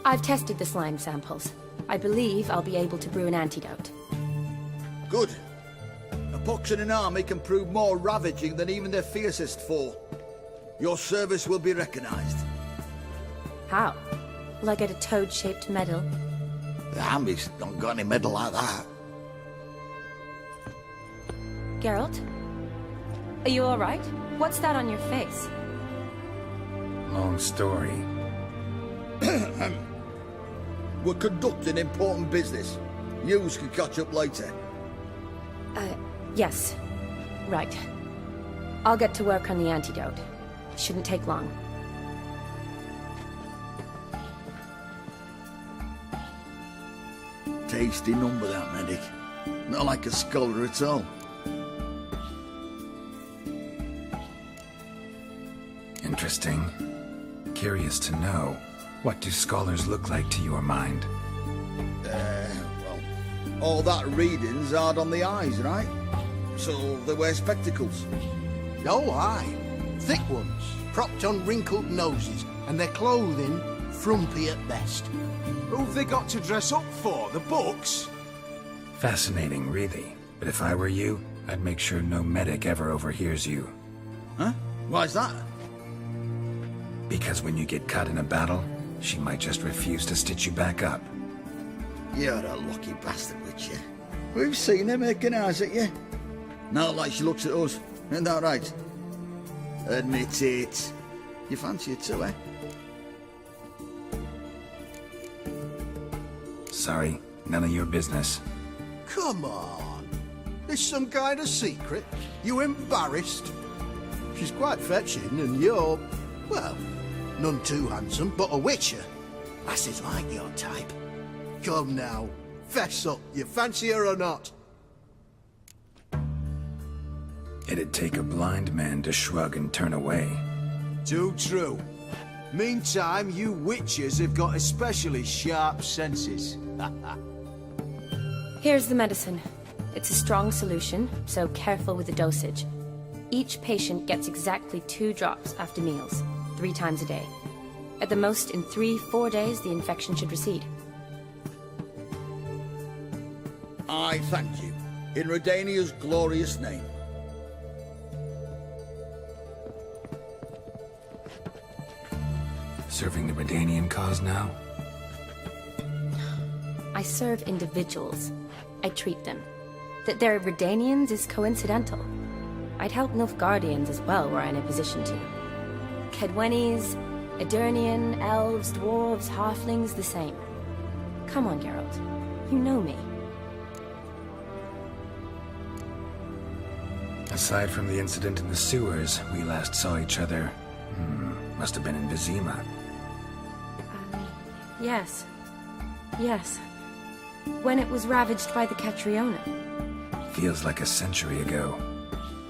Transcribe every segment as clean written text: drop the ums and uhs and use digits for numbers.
I've tested the slime samples. I believe I'll be able to brew an antidote. Good. A pox in an army can prove more ravaging than even their fiercest foe. Your service will be recognized. How? Will I get a toad-shaped medal? The army's not got any medal like that. Geralt? Are you alright? What's that on your face? Long story. We're conducting important business. Yous can catch up later. Yes. Right. I'll get to work on the antidote. It shouldn't take long. Tasty number, that medic. Not like a scholar at all. Interesting. Curious to know, what do scholars look like to your mind? Well, all that reading's hard on the eyes, right? So they wear spectacles. Oh, aye. Thick ones, propped on wrinkled noses, and their clothing frumpy at best. Who've they got to dress up for? The books? Fascinating, really. But if I were you, I'd make sure no medic ever overhears you. Huh? Why's that? Because when you get cut in a battle, she might just refuse to stitch you back up. You're a lucky bastard, Witcher. We've seen her making eyes at you. Not like she looks at us. Isn't that right? Admit it. You fancy it too, eh? Sorry, none of your business. Come on. There's some kind of secret. You embarrassed? She's quite fetching, and you're, well, none too handsome, but a witcher. Lasses like your type. Come now, fess up. You fancy her or not? It'd take a blind man to shrug and turn away. Too true. Meantime, you witches have got especially sharp senses. Here's the medicine. It's a strong solution, so careful with the dosage. Each patient gets exactly 2 drops after meals, 3 times a day. At the most, in 3-4 days, the infection should recede. I thank you. In Redania's glorious name. Serving the Redanian cause now? I serve individuals. I treat them. That they're Redanians is coincidental. I'd help Nilfgaardians as well were I in a position to. Kedwenis, Edirnian, elves, dwarves, halflings, the same. Come on, Geralt. You know me. Aside from the incident in the sewers, we last saw each other... must have been in Vizima. Yes. Yes. When it was ravaged by the Catriona. Feels like a century ago.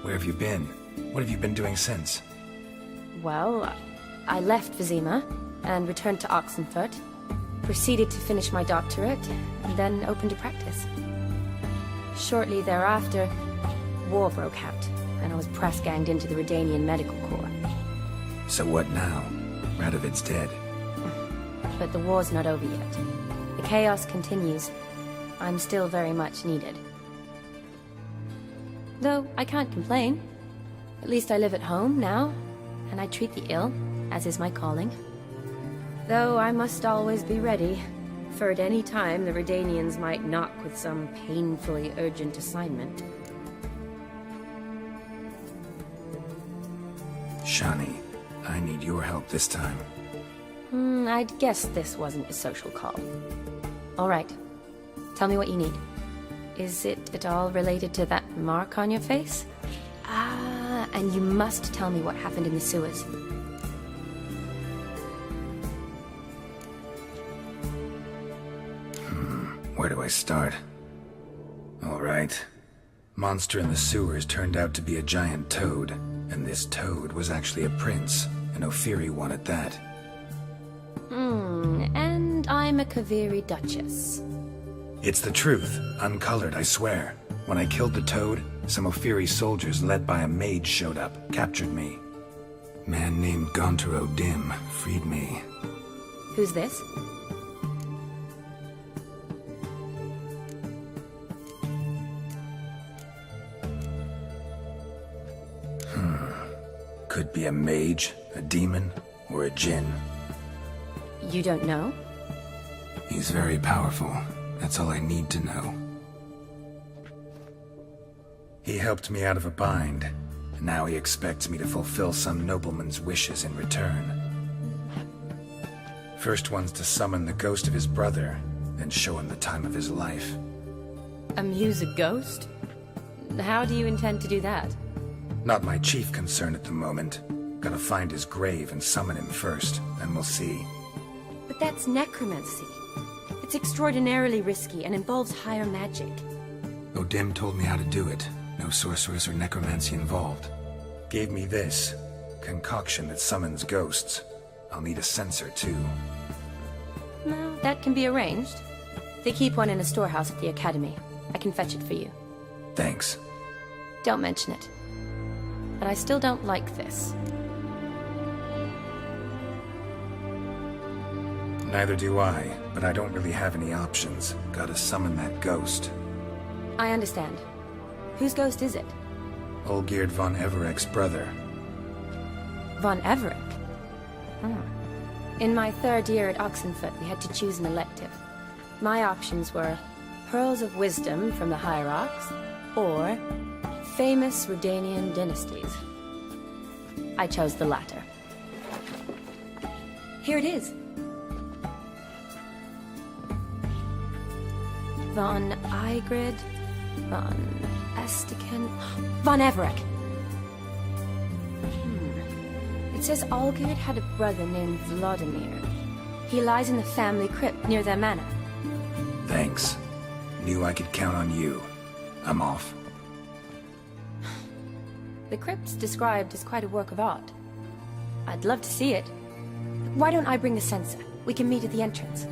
Where have you been? What have you been doing since? Well, I left Vizima and returned to Oxenfurt, proceeded to finish my doctorate, and then opened a practice. Shortly thereafter, war broke out, and I was press-ganged into the Redanian Medical Corps. So what now? Radovid's dead. But the war's not over yet. The chaos continues. I'm still very much needed. Though I can't complain. At least I live at home now, and I treat the ill, as is my calling. Though I must always be ready, for at any time the Redanians might knock with some painfully urgent assignment. Shani, I need your help this time. I'd guess this wasn't a social call. All right. Tell me what you need. Is it at all related to that mark on your face? Ah, and you must tell me what happened in the sewers. Where do I start? All right. Monster in the sewers turned out to be a giant toad, and this toad was actually a prince, and Ophiri wanted that. And I'm a Kaviri Duchess. It's the truth, uncolored, I swear. When I killed the toad, some Ophiri soldiers led by a mage showed up, captured me. Man named Gontaro Dim freed me. Who's this? Be a mage, a demon, or a djinn. You don't know? He's very powerful. That's all I need to know. He helped me out of a bind, and now he expects me to fulfill some nobleman's wishes in return. First one's to summon the ghost of his brother, then show him the time of his life. Amuse a ghost? How do you intend to do that? Not my chief concern at the moment. Gotta find his grave and summon him first, then we'll see. But that's necromancy. It's extraordinarily risky and involves higher magic. Odim told me how to do it. No sorceress or necromancy involved. Gave me this concoction that summons ghosts. I'll need a censer too. Well, that can be arranged. They keep one in a storehouse at the academy. I can fetch it for you. Thanks. Don't mention it. But I still don't like this. Neither do I, but I don't really have any options. Gotta summon that ghost. I understand. Whose ghost is it? Olgierd von Everek's brother. Von Everek? Hmm. In my third year at Oxenfoot, we had to choose an elective. My options were Pearls of Wisdom from the Hierarchs, or Famous Redanian Dynasties. I chose the latter. Here it is. Von Igrid, Von Estiken, Von Everek. It says Olgierd had a brother named Vladimir. He lies in the family crypt near their manor. Thanks. Knew I could count on you. I'm off. The crypt's described as quite a work of art. I'd love to see it. Why don't I bring the censer? We can meet at the entrance.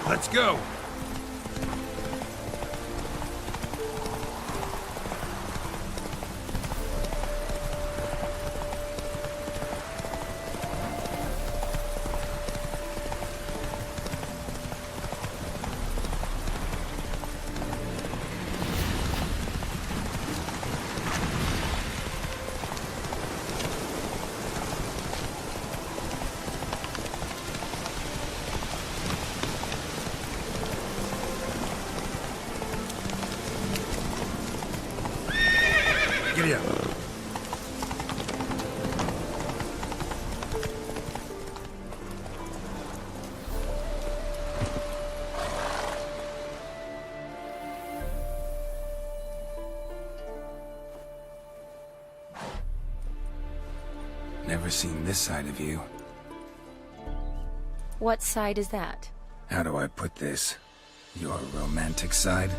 Let's go! Giddy up. Never seen this side of you. What side is that? How do I put this? Your romantic side?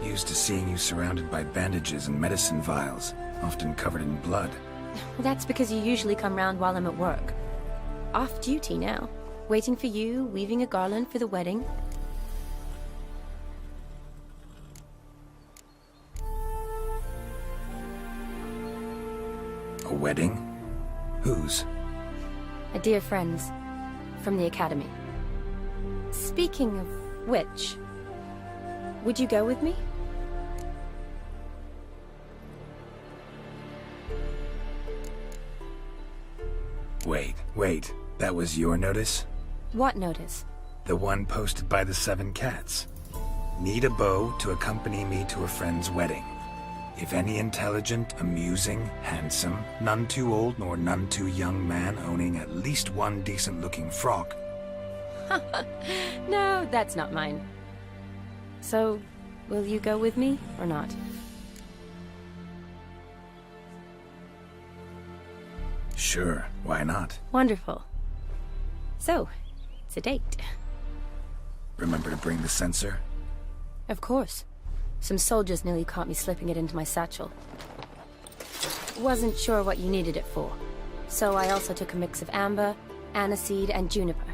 Used to seeing you surrounded by bandages and medicine vials, often covered in blood. Well, that's because you usually come round while I'm at work. Off duty now. Waiting for you, weaving a garland for the wedding. A wedding? Whose? A dear friend's. From the academy. Speaking of which, would you go with me? Wait. That was your notice? What notice? The one posted by the 7 cats. Need a beau to accompany me to a friend's wedding. If any intelligent, amusing, handsome, none too old nor none too young man owning at least one decent-looking frock. No, that's not mine. So, will you go with me, or not? Sure, why not? Wonderful. So, it's a date. Remember to bring the sensor? Of course. Some soldiers nearly caught me slipping it into my satchel. Wasn't sure what you needed it for, so I also took a mix of amber, aniseed, and juniper.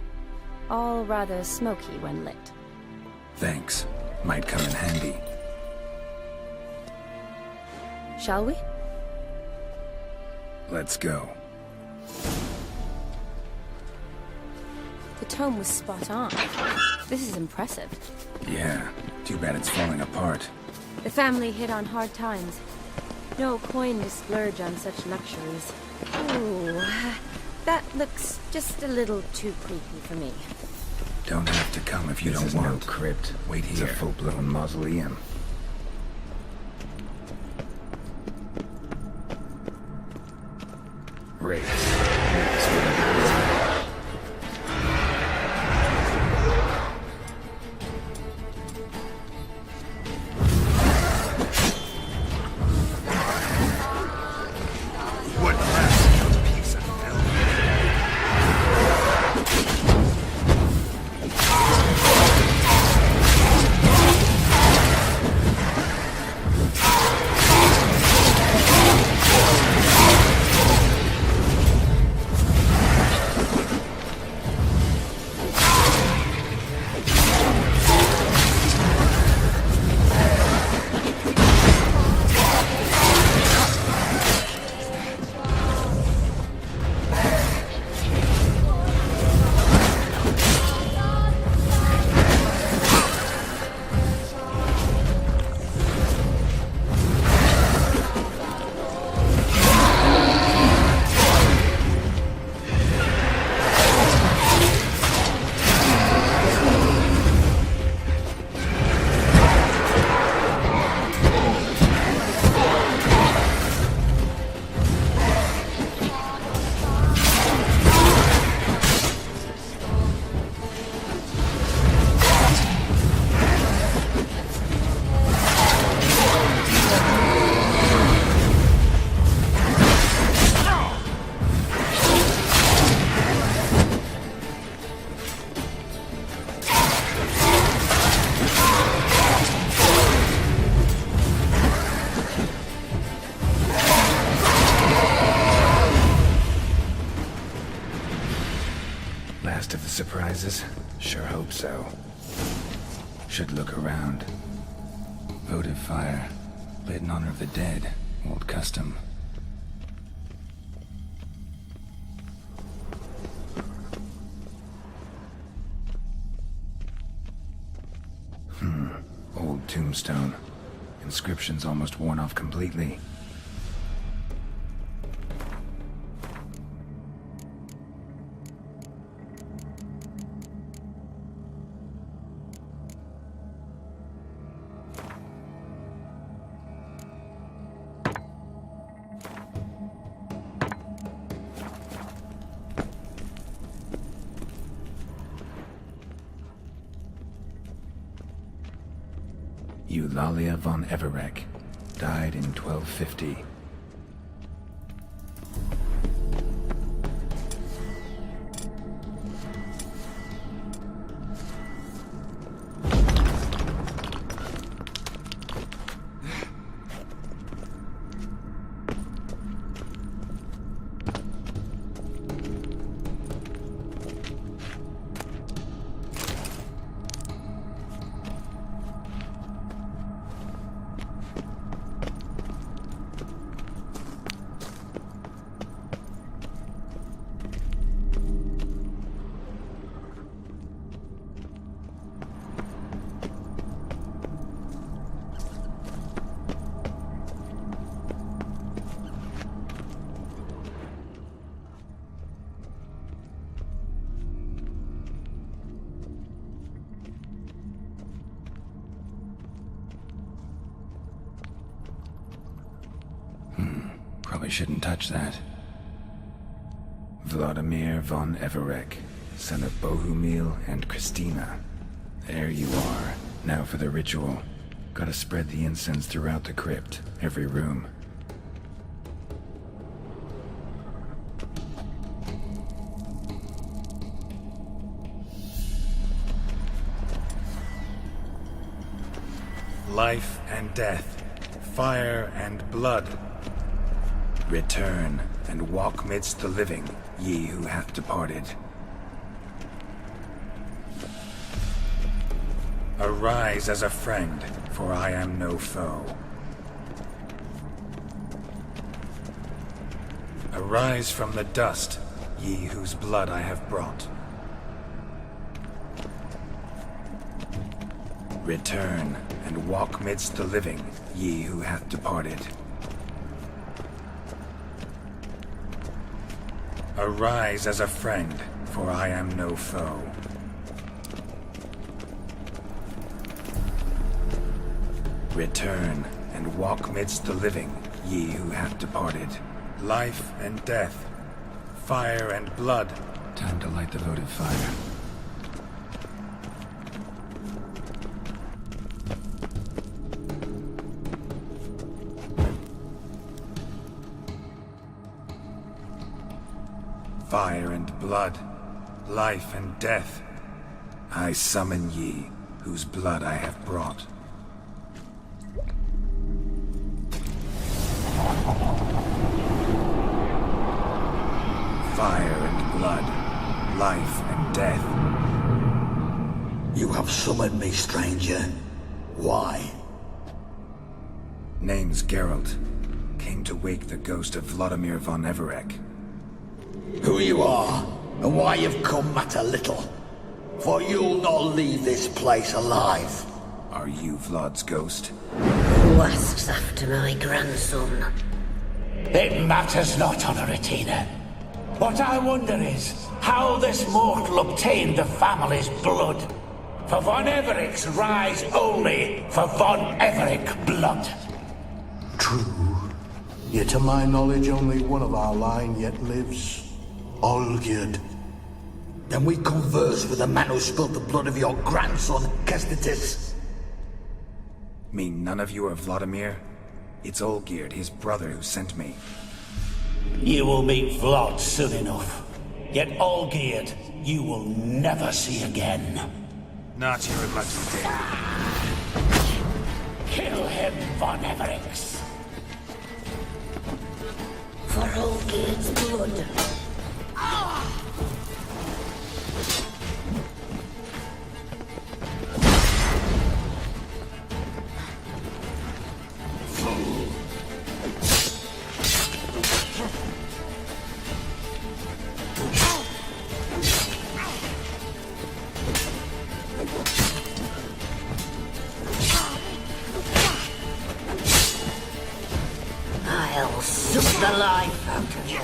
All rather smoky when lit. Thanks. Might come in handy. Shall we? Let's go. The tome was spot on. This is impressive. Yeah, too bad it's falling apart. The family hit on hard times. No coin to splurge on such luxuries. Ooh, that looks just a little too creepy for me. Don't have to come if you This don't is want. no crypt. Wait It's here. a full-blown mausoleum. Great. What rascal piece of filth? Last of the surprises? Sure hope so. Should look around. Votive fire. Lit in honor of the dead. Old custom. Old tombstone. Inscription's almost worn off completely. Eulalia von Everek. Died in 1250. Probably shouldn't touch that. Vladimir von Everek, son of Bohumil and Christina. There you are. Now for the ritual. Gotta spread the incense throughout the crypt, every room. Life and death, fire and blood. Return and walk midst the living, ye who hath departed. Arise as a friend, for I am no foe. Arise from the dust, ye whose blood I have brought. Return and walk midst the living, ye who hath departed. Arise as a friend, for I am no foe. Return and walk midst the living, ye who have departed. Life and death, fire and blood. Time to light the votive fire. Fire and blood, life and death. I summon ye, whose blood I have brought. Fire and blood, life and death. You have summoned me, stranger. Why? Name's Geralt. Came to wake the ghost of Vladimir von Everek. Who you are, and why you've come matter little. For you'll not leave this place alive. Are you Vlad's ghost? Who asks after my grandson? It matters not, Honoratina. What I wonder is how this mortal obtained the family's blood. For von Everek's rise only for von Everek blood. True. Yet to my knowledge, only one of our line yet lives. Olgierd. Then we converse with the man who spilled the blood of your grandson, Kestitis. Mean none of you are Vladimir? It's Olgierd, his brother, who sent me. You will meet Vlad soon enough. Yet Olgierd, you will never see again. Not your lucky day. Kill him, von Evereks. For Olgierd's blood. I'll suck the life out of you.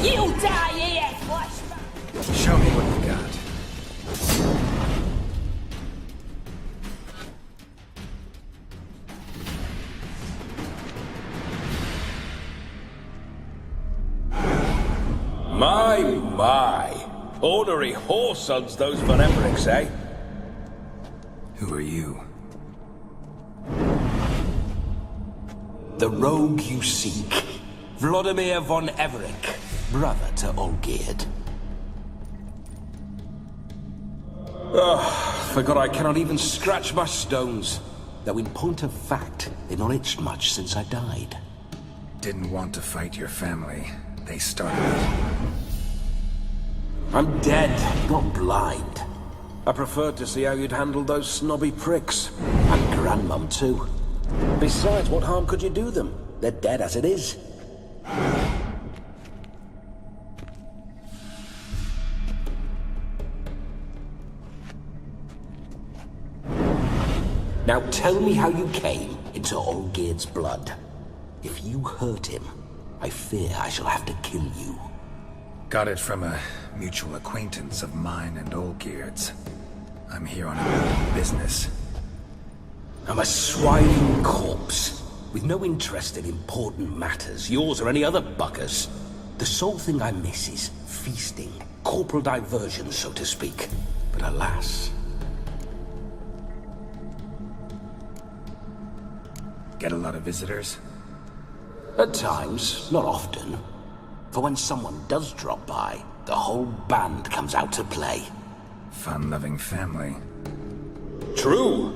You die here, flashback! Show me what you got. My. Ornery whoresons those von Evereks, eh? Who are you? The rogue you seek. Vladimir von Everek, brother to Olgierd. Forgot I cannot even scratch my stones. Though in point of fact, they've not itched much since I died. Didn't want to fight your family. They started it. I'm dead, not blind. I preferred to see how you'd handle those snobby pricks. And Grandmum, too. Besides, what harm could you do them? They're dead as it is. Now tell me how you came into Olgierd's blood. If you hurt him, I fear I shall have to kill you. Got it from a mutual acquaintance of mine and Olgierd's. I'm here on a business. I'm a swine corpse, with no interest in important matters, yours or any other buggers. The sole thing I miss is feasting, corporal diversion, so to speak. But alas... Get a lot of visitors? At times, not often. For when someone does drop by, the whole band comes out to play. Fun-loving family. True.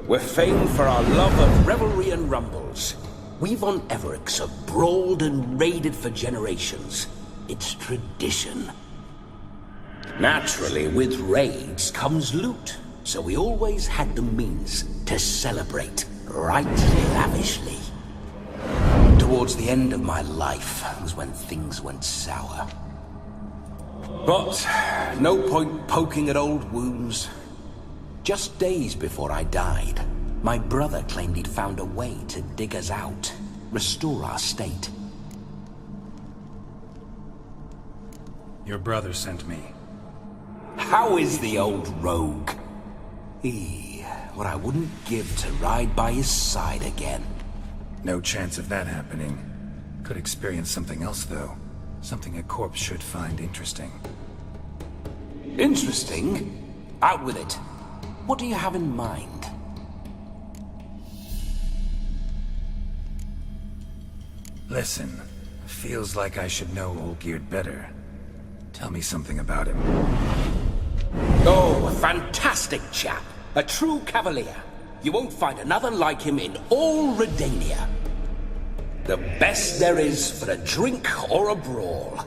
We're famed for our love of revelry and rumbles. We've on Everix have brawled and raided for generations. It's tradition. Naturally, with raids comes loot, so we always had the means to celebrate right lavishly. Towards the end of my life was when things went sour. But no point poking at old wounds. Just days before I died, my brother claimed he'd found a way to dig us out, restore our state. Your brother sent me. How is the old rogue? What I wouldn't give to ride by his side again. No chance of that happening. Could experience something else, though. Something a corpse should find interesting. Interesting? Out with it. What do you have in mind? Listen, feels like I should know Olgierd better. Tell me something about him. Oh, a fantastic chap. A true cavalier. You won't find another like him in all Redania. The best there is for a drink or a brawl.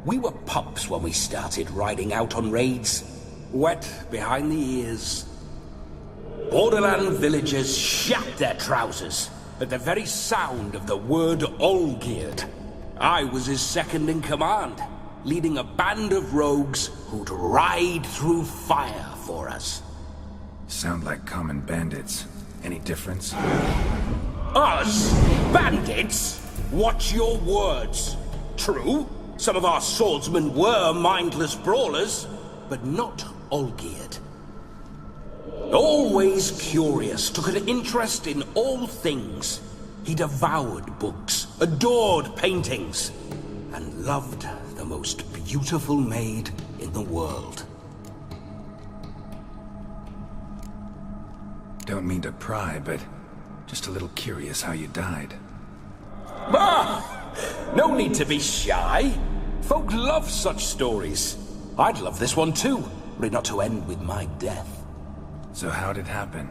We were pups when we started riding out on raids. Wet behind the ears. Borderland villagers shat their trousers at the very sound of the word Olgierd. I was his second in command, leading a band of rogues who'd ride through fire for us. Sound like common bandits. Any difference? Us? Bandits? Watch your words. True, some of our swordsmen were mindless brawlers, but not Olgierd. Always curious, took an interest in all things. He devoured books, adored paintings, and loved the most beautiful maid in the world. Don't mean to pry, but just a little curious how you died. Ah! No need to be shy. Folk love such stories. I'd love this one too, were it not to end with my death. So how'd it happen?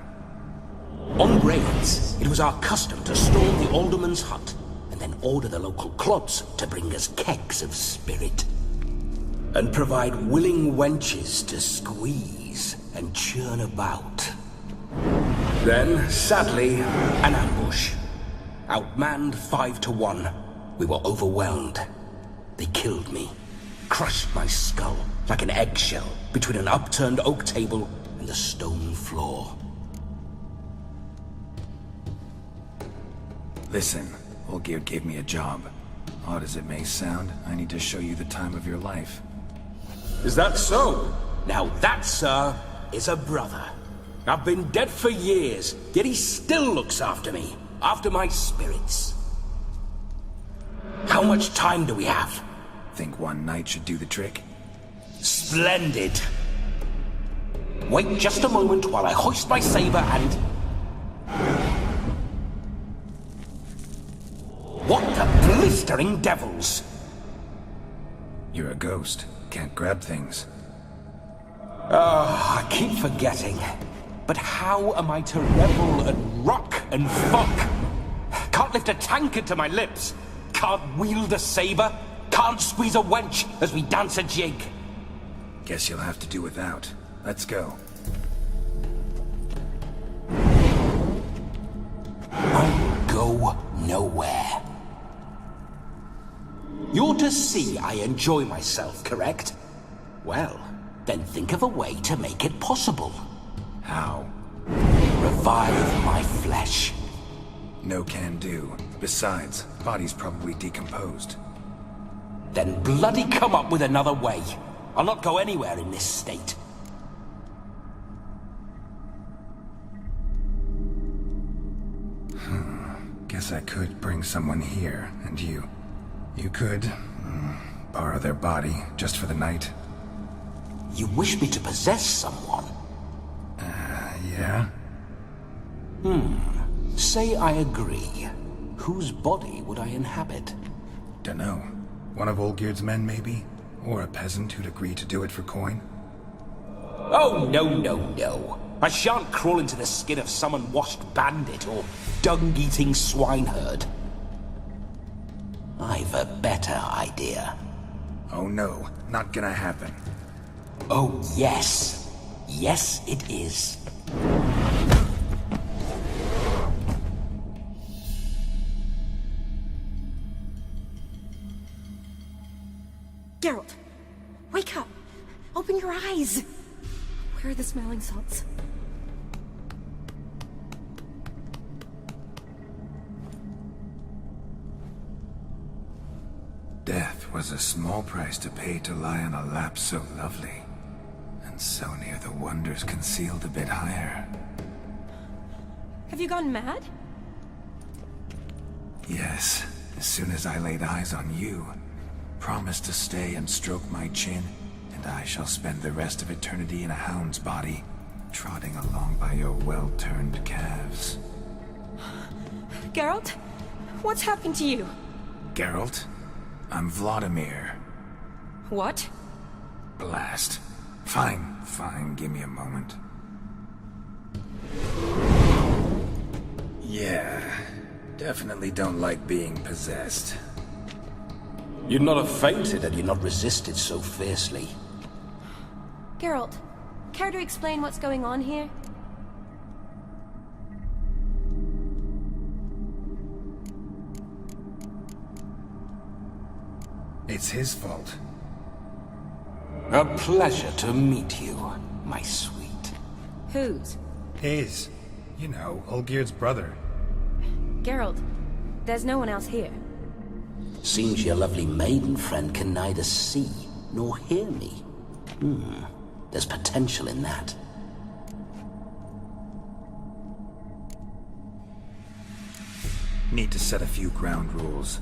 On raids, it was our custom to storm the alderman's hut, and then order the local clods to bring us kegs of spirit. And provide willing wenches to squeeze and churn about. Then, sadly, an ambush. Outmanned 5 to 1. We were overwhelmed. They killed me. Crushed my skull like an eggshell between an upturned oak table and the stone floor. Listen, Olgierd gave me a job. Odd as it may sound, I need to show you the time of your life. Is that so? Now that, sir, is a brother. I've been dead for years, yet he still looks after me, after my spirits. How much time do we have? Think one night should do the trick? Splendid. Wait just a moment while I hoist my saber and... What the blistering devils? You're a ghost. Can't grab things. I keep forgetting. But how am I to revel and rock and fuck? Can't lift a tankard to my lips. Can't wield a saber. Can't squeeze a wench as we dance a jig. Guess you'll have to do without. Let's go. I'll go nowhere. You're to see I enjoy myself, correct? Well, then think of a way to make it possible. How? Revive my flesh. No can do. Besides, body's probably decomposed. Then bloody come up with another way. I'll not go anywhere in this state. Guess I could bring someone here, and you could borrow their body just for the night. You wish me to possess someone? Yeah? Say I agree. Whose body would I inhabit? Dunno. One of Olgierd's men, maybe? Or a peasant who'd agree to do it for coin? Oh, no. I shan't crawl into the skin of some unwashed bandit or dung-eating swineherd. I've a better idea. Oh no, not gonna happen. Oh, yes. Yes, it is. Geralt, wake up! Open your eyes! Where are the smelling salts? Death was a small price to pay to lie on a lap so lovely, and so near the wonders concealed a bit higher. Have you gone mad? Yes, as soon as I laid eyes on you, promised to stay and stroke my chin, and I shall spend the rest of eternity in a hound's body, trotting along by your well-turned calves. Geralt? What's happened to you? Geralt? I'm Vladimir. What? Blast. Fine, give me a moment. Yeah, definitely don't like being possessed. You'd not have fainted had you not resisted so fiercely. Geralt, care to explain what's going on here? It's his fault. A pleasure to meet you, my sweet. Whose? His. You know, Olgierd's brother. Geralt, there's no one else here. Seems your lovely maiden friend can neither see nor hear me. There's potential in that. Need to set a few ground rules.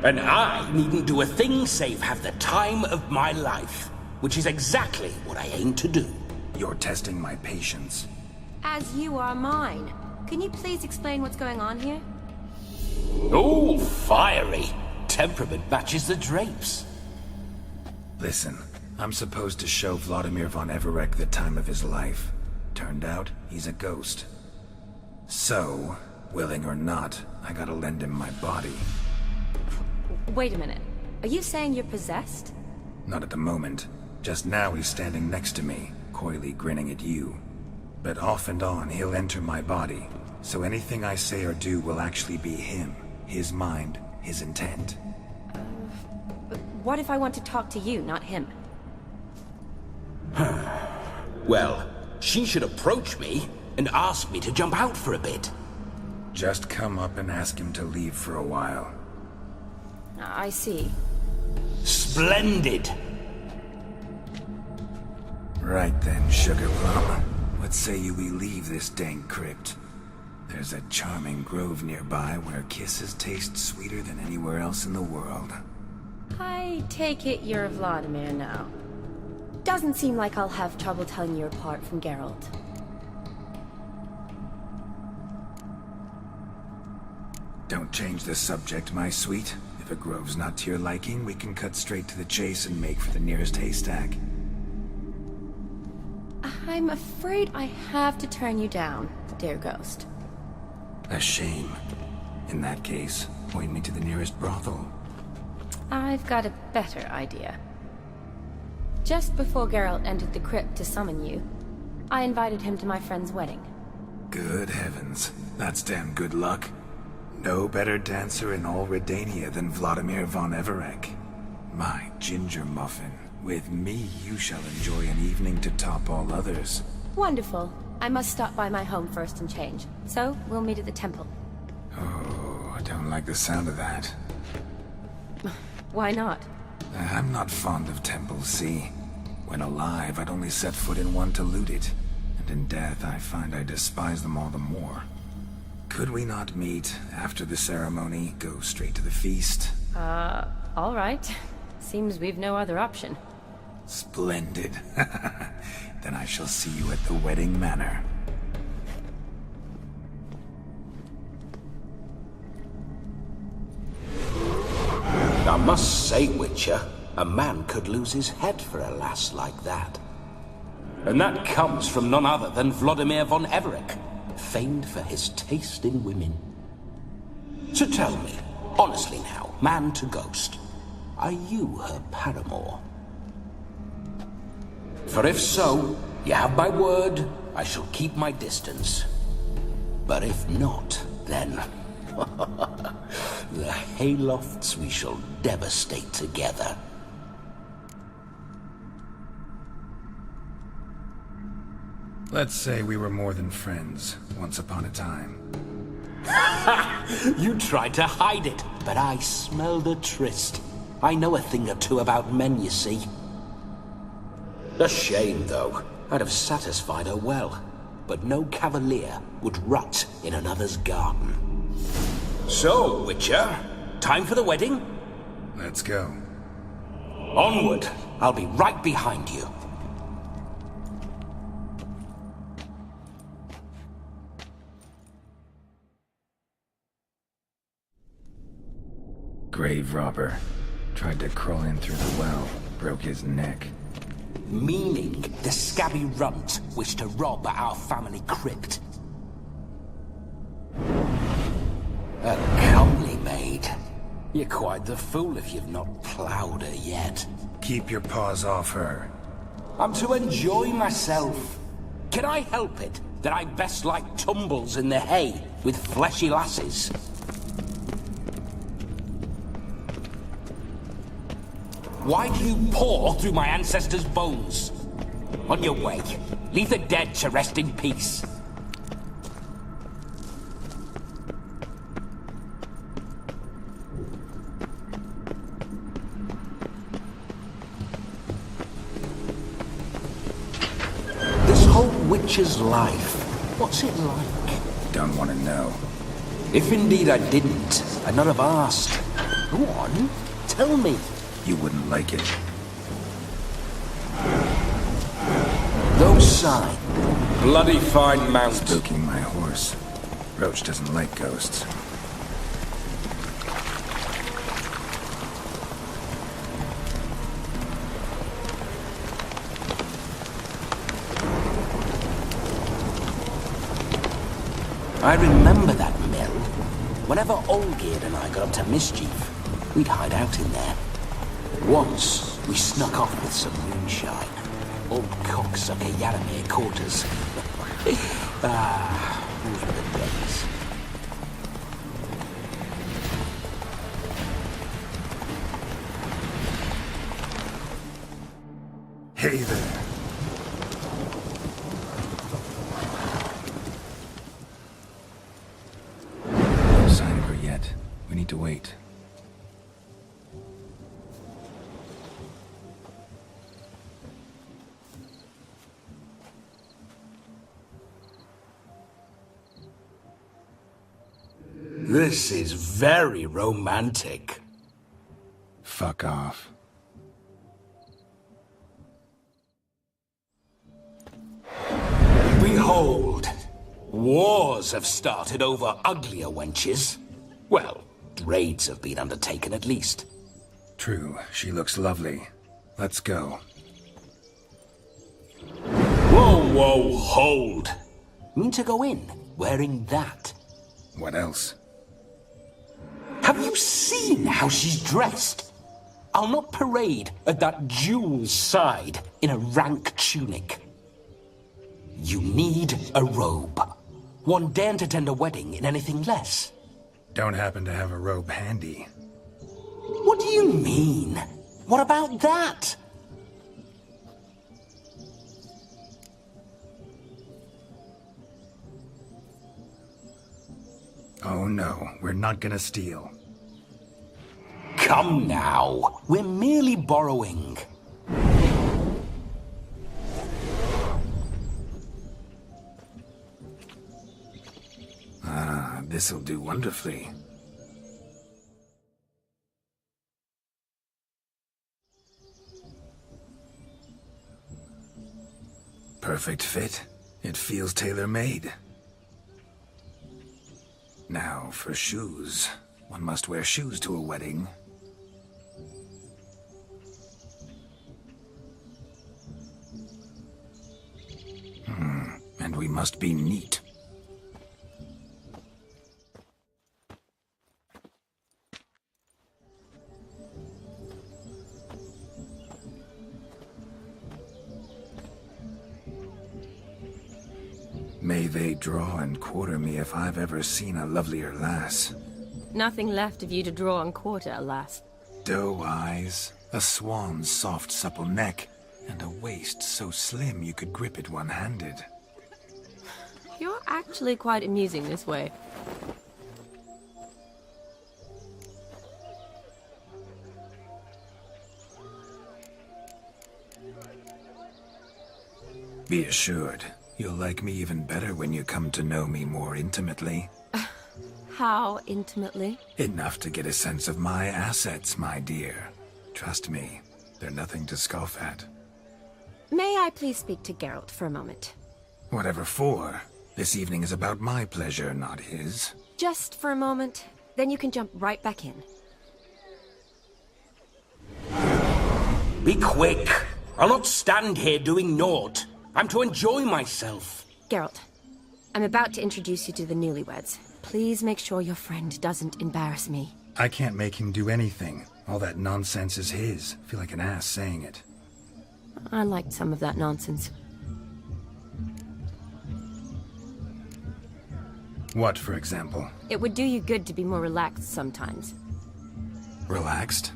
And I needn't do a thing save have the time of my life, which is exactly what I aim to do. You're testing my patience. As you are mine. Can you please explain what's going on here? Oh, fiery. Temperament matches the drapes. Listen, I'm supposed to show Vladimir von Everec the time of his life. Turned out, he's a ghost. So, willing or not, I gotta lend him my body. Wait a minute. Are you saying you're possessed? Not at the moment. Just now he's standing next to me, coyly grinning at you. But off and on, he'll enter my body. So anything I say or do will actually be him. His mind, his intent. What if I want to talk to you, not him? Well, she should approach me and ask me to jump out for a bit. Just come up and ask him to leave for a while. I see. Splendid! Right then, Sugar Plum. What say you we leave this dank crypt? There's a charming grove nearby where kisses taste sweeter than anywhere else in the world. I take it you're Vladimir now. Doesn't seem like I'll have trouble telling you apart from Geralt. Don't change the subject, my sweet. If a grove's not to your liking, we can cut straight to the chase and make for the nearest haystack. I'm afraid I have to turn you down, dear ghost. A shame. In that case, point me to the nearest brothel. I've got a better idea. Just before Geralt entered the crypt to summon you, I invited him to my friend's wedding. Good heavens, that's damn good luck. No better dancer in all Redania than Vladimir von Everek. My ginger muffin. With me, you shall enjoy an evening to top all others. Wonderful. I must stop by my home first and change. So, we'll meet at the temple. Oh, I don't like the sound of that. Why not? I'm not fond of temples, see? When alive, I'd only set foot in one to loot it. And in death, I find I despise them all the more. Could we not meet after the ceremony, go straight to the feast? All right. Seems we've no other option. Splendid. Then I shall see you at the wedding manor. I must say, Witcher, a man could lose his head for a lass like that. And that comes from none other than Vladimir von Everek, famed for his taste in women. So tell me, honestly now, man to ghost, are you her paramour? For if so, you have my word, I shall keep my distance. But if not, then... the haylofts we shall devastate together. Let's say we were more than friends, once upon a time. You tried to hide it, but I smelled a tryst. I know a thing or two about men, you see. A shame, though. I'd have satisfied her well. But no cavalier would rot in another's garden. So, Witcher, time for the wedding? Let's go. Onward! I'll be right behind you. Grave robber. Tried to crawl in through the well. Broke his neck. Meaning the scabby runt wished to rob our family crypt. A comely maid. You're quite the fool if you've not ploughed her yet. Keep your paws off her. I'm to enjoy myself. Can I help it that I best like tumbles in the hay with fleshy lasses? Why do you paw through my ancestors' bones? On your way. Leave the dead to rest in peace. This whole witch's life, what's it like? Don't want to know. If indeed I didn't, I'd not have asked. Go on, tell me. You wouldn't like it. No sign. Bloody fine mount. Spooking my horse. Roach doesn't like ghosts. I remember that mill. Whenever Olgierd and I got up to mischief, we'd hide out in there. Once, we snuck off with some moonshine. Old cocksucker Yaramir caught us. Those were the days. Hey there. No sign of her yet. We need to wait. This is very romantic. Fuck off. Behold, wars have started over uglier wenches. Well, raids have been undertaken at least. True, she looks lovely. Let's go. Whoa, hold. Mean to go in wearing that? What else? Have you seen how she's dressed? I'll not parade at that jewel's side in a rank tunic. You need a robe. One daren't attend a wedding in anything less. Don't happen to have a robe handy. What do you mean? What about that? Oh no, we're not gonna steal. Come now, we're merely borrowing. Ah, this'll do wonderfully. Perfect fit. It feels tailor-made. Now, for shoes. One must wear shoes to a wedding. And we must be neat. May they draw and quarter me if I've ever seen a lovelier lass. Nothing left of you to draw and quarter, alas. Doe eyes, a swan's soft supple neck, and a waist so slim you could grip it one-handed. You're actually quite amusing this way. Be assured, you'll like me even better when you come to know me more intimately. How intimately? Enough to get a sense of my assets, my dear. Trust me, they're nothing to scoff at. May I please speak to Geralt for a moment? Whatever for. This evening is about my pleasure, not his. Just for a moment, then you can jump right back in. Be quick. I'll not stand here doing naught. I'm to enjoy myself. Geralt, I'm about to introduce you to the newlyweds. Please make sure your friend doesn't embarrass me. I can't make him do anything. All that nonsense is his. Feel like an ass saying it. I liked some of that nonsense. What, for example? It would do you good to be more relaxed sometimes. Relaxed?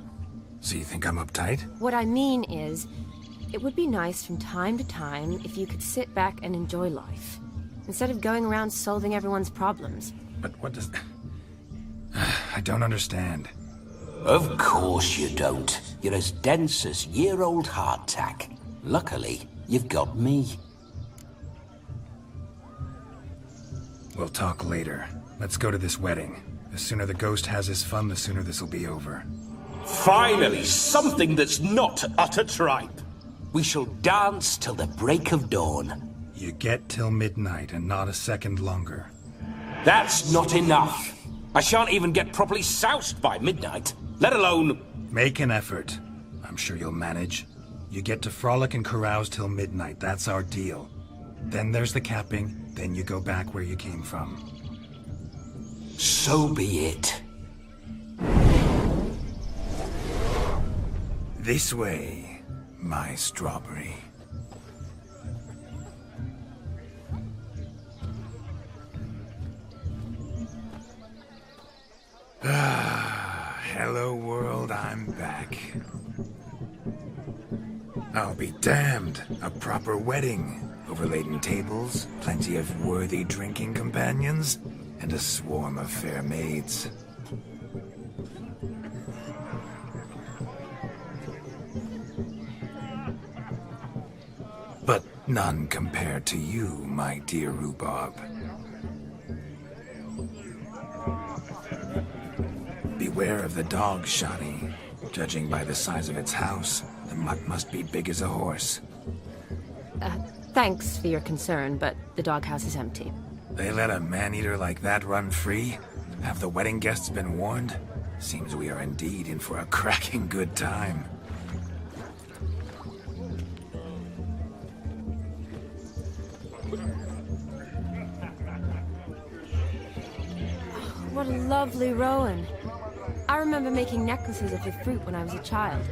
So you think I'm uptight? What I mean is, it would be nice from time to time if you could sit back and enjoy life, instead of going around solving everyone's problems. But what does... I don't understand. Of course you don't. You're as dense as year-old hardtack. Luckily, you've got me. We'll talk later. Let's go to this wedding. The sooner the ghost has his fun, the sooner this'll be over. Finally, something that's not utter tripe. We shall dance till the break of dawn. You get till midnight and not a second longer. That's not enough. I shan't even get properly soused by midnight, let alone... Make an effort. I'm sure you'll manage. You get to frolic and carouse till midnight, that's our deal. Then there's the capping, then you go back where you came from. So be it. This way, my strawberry. Hello world, I'm back. I'll be damned. A proper wedding. Overladen tables, plenty of worthy drinking companions, and a swarm of fair maids. But none compared to you, my dear rhubarb. Beware of the dog, Shani. Judging by the size of its house, the mutt must be big as a horse. Thanks for your concern, but the doghouse is empty. They let a man-eater like that run free? Have the wedding guests been warned? Seems we are indeed in for a cracking good time. What a lovely rowan. I remember making necklaces of the fruit when I was a child.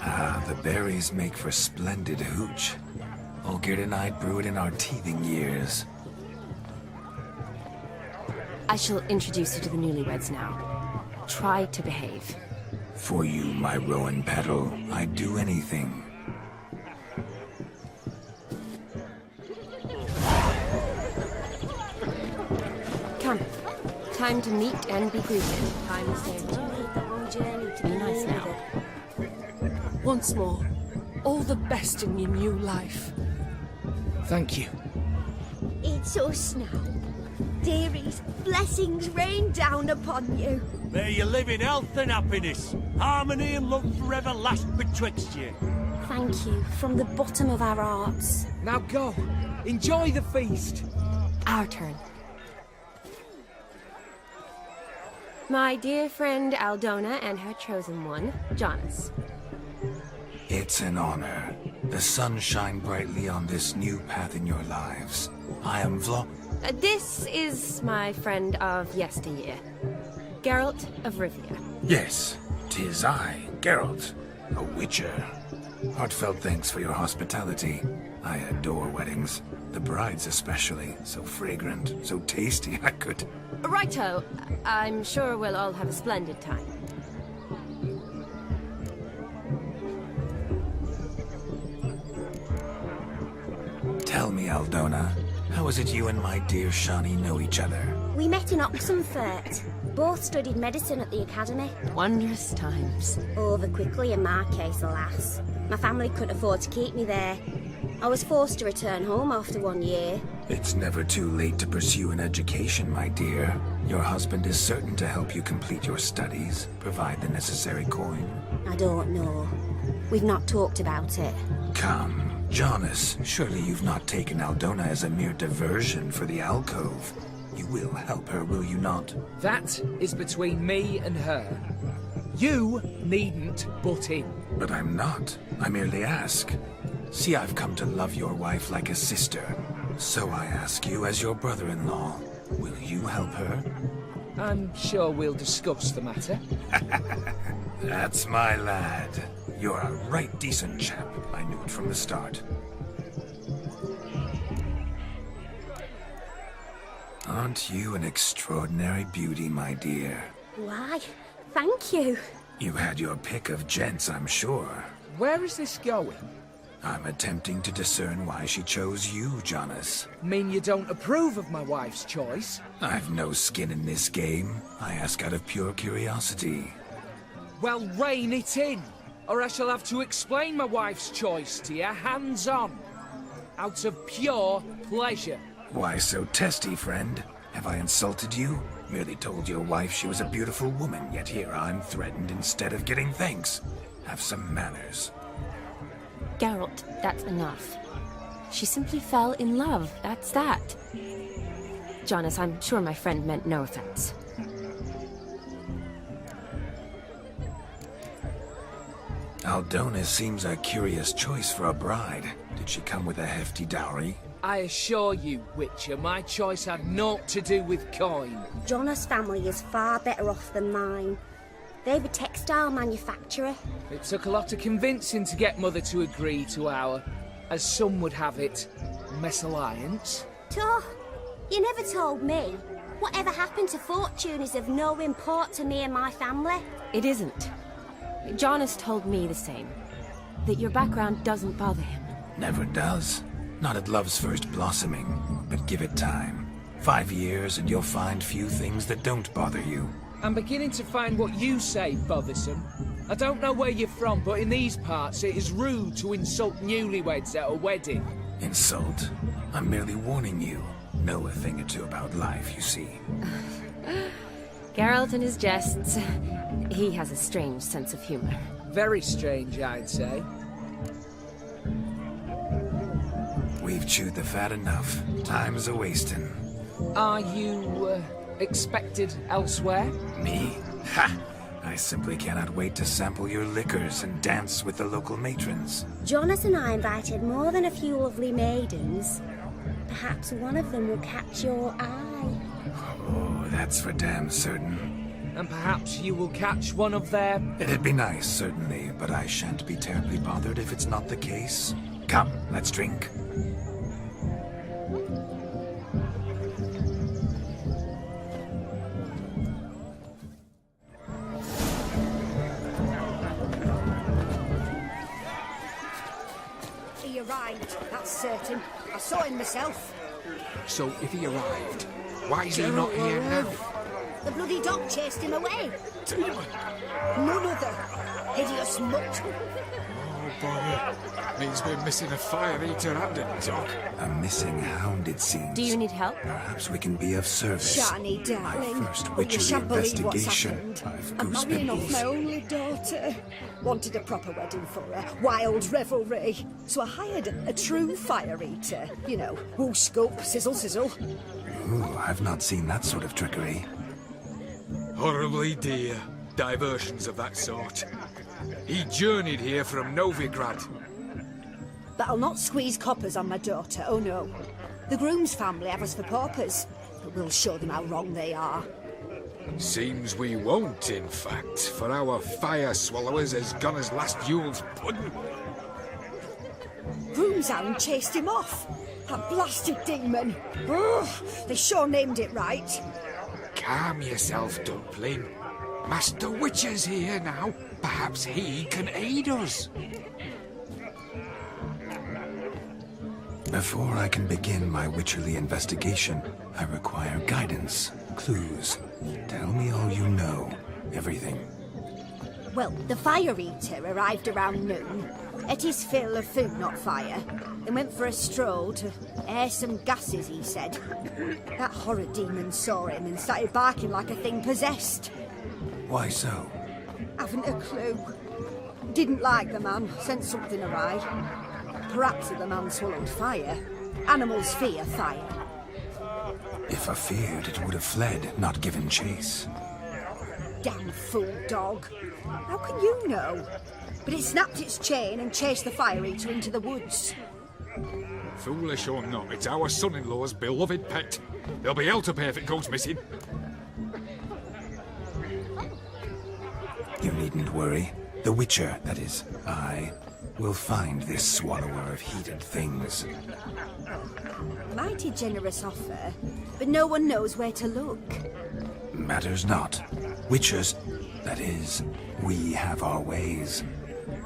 Ah, the berries make for splendid hooch. Olgierd and I brewed in our teething years. I shall introduce you to the newlyweds now. Try to behave. For you, my rowan petal, I'd do anything. Come. Time to meet and be greeted. Time to say the whole journey to be nice now. Once more, all the best in your new life. Thank you. It's us now. Dearies, blessings rain down upon you. May you live in health and happiness. Harmony and love forever last betwixt you. Thank you from the bottom of our hearts. Now go. Enjoy the feast. Our turn. My dear friend Aldona and her chosen one, Jonas. It's an honor. The sun shine brightly on this new path in your lives. I am This is my friend of yesteryear, Geralt of Rivia. Yes, 'tis I, Geralt, a witcher. Heartfelt thanks for your hospitality. I adore weddings. The brides especially. So fragrant, so tasty, I could... Righto. I'm sure we'll all have a splendid time. Tell me, Aldona, how is it you and my dear Shani know each other? We met in Oxenfurt. Both studied medicine at the academy. Wondrous times. Over quickly in my case, alas. My family couldn't afford to keep me there. I was forced to return home after 1 year. It's never too late to pursue an education, my dear. Your husband is certain to help you complete your studies, provide the necessary coin. I don't know. We've not talked about it. Come, Jonas, surely you've not taken Aldona as a mere diversion for the alcove. You will help her, will you not? That is between me and her. You needn't butt in. But I'm not. I merely ask. See, I've come to love your wife like a sister. So I ask you as your brother-in-law, will you help her? I'm sure we'll discuss the matter. That's my lad. You're a right decent chap. I knew it from the start. Aren't you an extraordinary beauty, my dear? Why, thank you. You had your pick of gents, I'm sure. Where is this going? I'm attempting to discern why she chose you, Jonas. Mean you don't approve of my wife's choice? I've no skin in this game. I ask out of pure curiosity. Well, rein it in, or I shall have to explain my wife's choice to you hands-on. Out of pure pleasure. Why so testy, friend? Have I insulted you? Merely told your wife she was a beautiful woman, yet here I'm threatened instead of getting thanks. Have some manners. Geralt, that's enough. She simply fell in love, that's that. Jonas, I'm sure my friend meant no offense. Aldona seems a curious choice for a bride. Did she come with a hefty dowry? I assure you, Witcher, my choice had naught to do with coin. Jonas' family is far better off than mine. They're a textile manufacturer. It took a lot of convincing to get Mother to agree to our, as some would have it, mesalliance. Toh, you never told me. Whatever happened to fortune is of no import to me and my family. It isn't. Jonas told me the same. That your background doesn't bother him. Never does. Not at love's first blossoming, but give it time. 5 years and you'll find few things that don't bother you. I'm beginning to find what you say bothersome. I don't know where you're from, but in these parts it is rude to insult newlyweds at a wedding. Insult? I'm merely warning you. Know a thing or two about life, you see. Geralt and his jests. He has a strange sense of humor. Very strange, I'd say. We've chewed the fat enough. Time's a-wasting. Are you, expected elsewhere? Me? Ha! I simply cannot wait to sample your liquors and dance with the local matrons. Jonas and I invited more than a few lovely maidens. Perhaps one of them will catch your eye. Oh, that's for damn certain. And perhaps you will catch one of their... It'd be nice, certainly, but I shan't be terribly bothered if it's not the case. Come, let's drink. arrived, that's certain. I saw him myself. So if he arrived, why is he not here now? The bloody dog chased him away. Demon! None other. Hideous mutt. Oh, bugger. Means we're missing a fire eater and a dog. A missing hound, it seems. Do you need help? Perhaps we can be of service. Shani, darling. My first You witchery shan't believe what's investigation. happened. I've I'm marrying off goosepimples. my only daughter. Wanted a proper wedding for her. Wild revelry. So I hired a true fire eater. You know, whoo scope, sizzle sizzle. Ooh, I've not seen that sort of trickery. Horribly dear. Diversions of that sort. He journeyed here from Novigrad. But I'll not squeeze coppers on my daughter, oh no. The groom's family have us for paupers. But we'll show them how wrong they are. Seems we won't, in fact, for our fire swallowers has gone as last Yule's pudding. Groom's hound chased him off. That blasted demon. Ugh, they sure named it right. Calm yourself, Dumpling. Master Witcher's here now. Perhaps he can aid us. Before I can begin my witcherly investigation, I require guidance, clues. Tell me all you know. Everything. Well, the fire eater arrived around noon. Ate his fill of food, not fire. Then went for a stroll to air some gases, he said. That horrid demon saw him and started barking like a thing possessed. Why so? Haven't a clue. Didn't like the man, sent something awry. Perhaps if the man swallowed fire. Animals fear fire. If I feared, it would have fled, not given chase. Damn fool dog. How can you know? But it snapped its chain and chased the fire eater into the woods. Foolish or not, it's our son-in-law's beloved pet. There'll be hell to pay if it goes missing. You needn't worry. The Witcher, that is, I, will find this swallower of heated things. Mighty generous offer, but no one knows where to look. Matters not. Witchers, that is, we have our ways.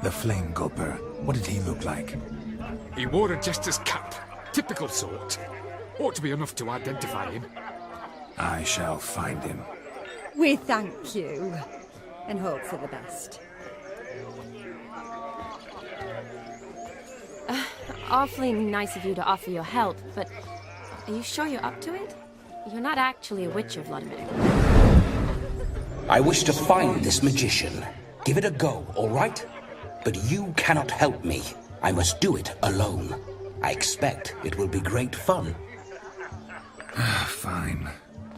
The Flame Gulper, what did he look like? He wore a jester's cap. Typical sort. Ought to be enough to identify him. I shall find him. We thank you, and hope for the best. Awfully nice of you to offer your help, but are you sure you're up to it? You're not actually a witcher, Vladimir. I wish to find this magician. Give it a go, all right? But you cannot help me. I must do it alone. I expect it will be great fun. Fine.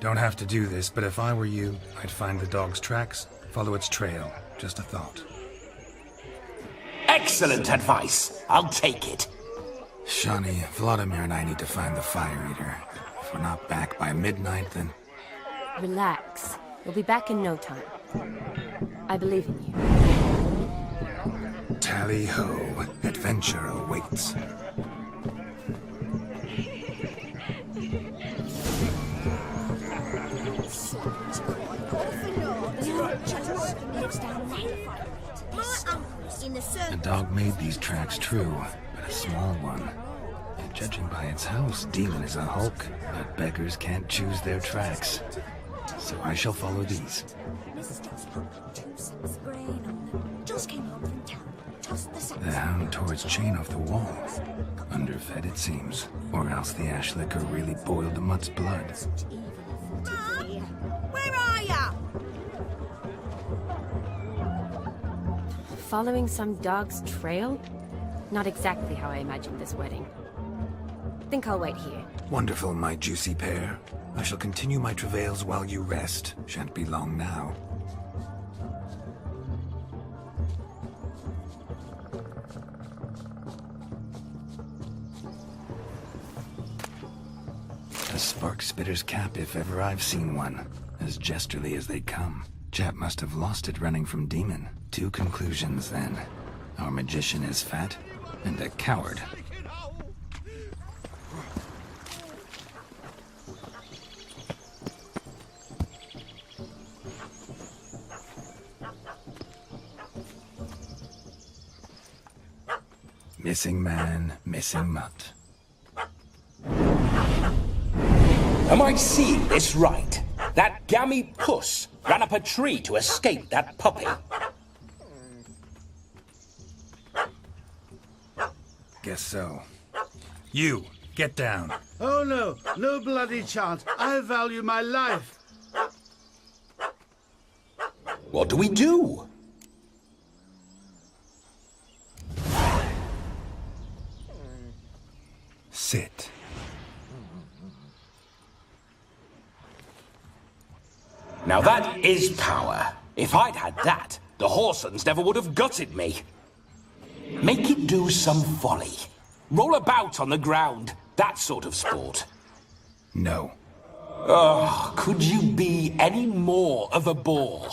Don't have to do this, but if I were you, I'd find the dog's tracks, follow its trail. Just a thought. Excellent advice. I'll take it. Shani, Vladimir and I need to find the fire eater. If we're not back by midnight, then... Relax. We'll be back in no time. I believe in you. Tally-ho, adventure awaits. The dog made these tracks true, but a small one. Judging by its house, Demon is a hulk, but beggars can't choose their tracks. So I shall follow these. The hound tore its chain off the wall. Underfed, it seems. Or else the ash liquor really boiled the mutt's blood. Mom, where are ya? Following some dog's trail? Not exactly how I imagined this wedding. Think I'll wait here. Wonderful, my juicy pair. I shall continue my travails while you rest. Shan't be long now. A spark spitter's cap if ever I've seen one. As jesterly as they come. Chap must have lost it running from Demon. Two conclusions, then. Our magician is fat, and a coward. Missing man, missing mutt. Am I seeing this right? That gammy puss ran up a tree to escape that puppy. Guess so. You, get down. Oh no, no bloody chance. I value my life. What do we do? Sit. Now that is power. If I'd had that, the Horsons never would have gutted me. Make it do some folly. Roll about on the ground. That sort of sport. No. Oh, could you be any more of a bore?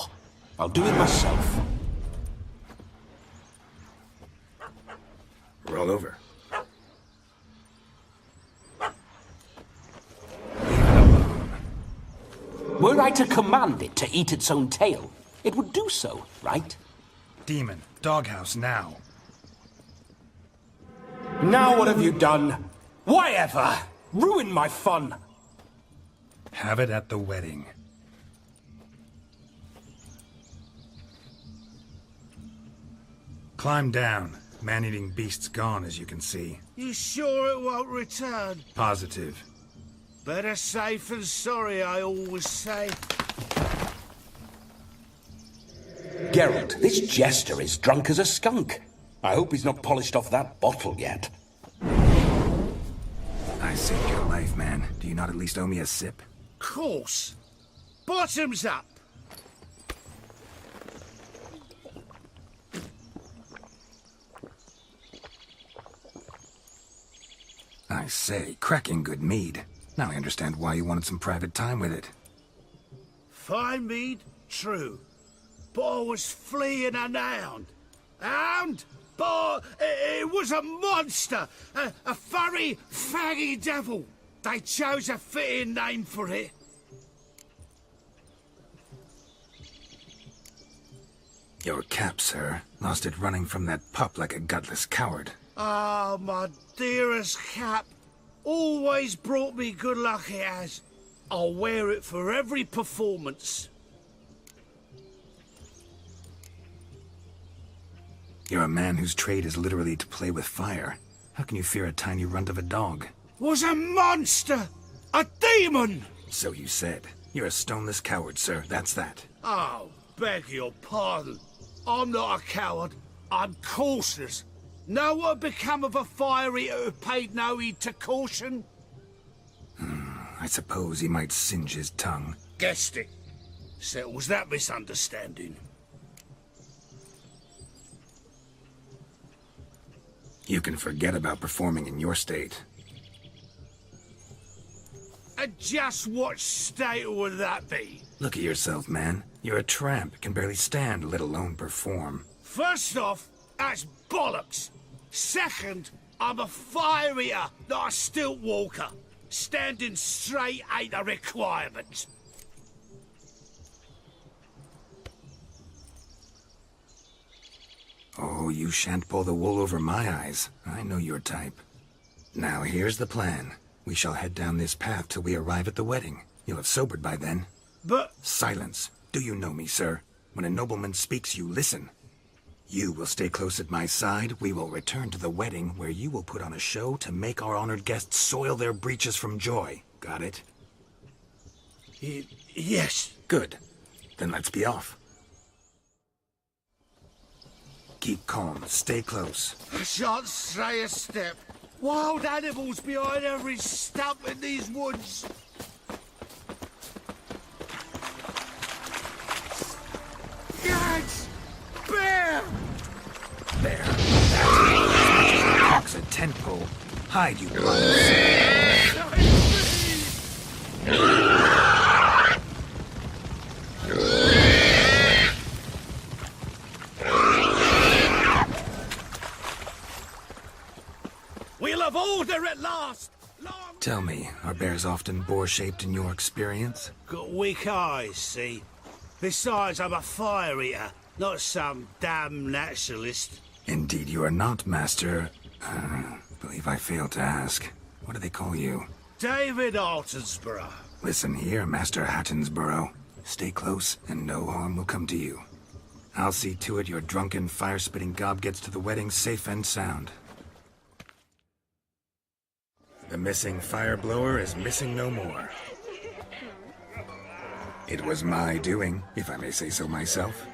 I'll do it myself. Roll over. Were I to command it to eat its own tail, it would do so, right? Demon, doghouse now. Now what have you done? Why ever? Ruin my fun. Have it at the wedding. Climb down. Man-eating beast's gone, as you can see. You sure it won't return? Positive. Better safe than sorry, I always say. Geralt, this jester is drunk as a skunk. I hope he's not polished off that bottle yet. I saved your life, man. Do you not at least owe me a sip? Course. Bottoms up. I say, cracking good mead. Now I understand why you wanted some private time with it. Fine mead, true. But I was fleeing an hound. Hound? But it was a monster. A furry, faggy devil. They chose a fitting name for it. Your cap, sir. Lost it running from that pup like a gutless coward. Ah, my dearest cap. Always brought me good luck it has. I'll wear it for every performance. You're a man whose trade is literally to play with fire. How can you fear a tiny runt of a dog? Was a monster! A demon! So you said. You're a stoneless coward, sir. That's that. Oh, beg your pardon. I'm not a coward. I'm cautious. Know what become of a fire eater who paid no heed to caution? I suppose he might singe his tongue. Guessed it. Settles that misunderstanding. You can forget about performing in your state. And just what state would that be? Look at yourself, man. You're a tramp, can barely stand, let alone perform. First off, that's bollocks. Second, I'm a fire eater, not a stilt walker. Standing straight ain't a requirement. Oh, you shan't pull the wool over my eyes. I know your type. Now, here's the plan. We shall head down this path till we arrive at the wedding. You'll have sobered by then. But... Silence. Do you know me, sir? When a nobleman speaks, you listen. You will stay close at my side. We will return to the wedding, where you will put on a show to make our honored guests soil their breeches from joy. Got it? Yes. Good. Then let's be off. Keep calm. Stay close. I shan't stray a step. Wild animals behind every stump in these woods. Yikes! Bear! There. Cock's a tent pole. Hide, you We'll have order at last! Tell me, are bears often boar-shaped in your experience? Got weak eyes, see? Besides, I'm a fire eater, not some damn naturalist. Indeed you are not, Master. Believe I failed to ask. What do they call you? David Altonsborough. Listen here, Master Hattonsborough. Stay close, and no harm will come to you. I'll see to it your drunken, fire-spitting gob gets to the wedding safe and sound. The missing fire blower is missing no more. It was my doing, if I may say so myself.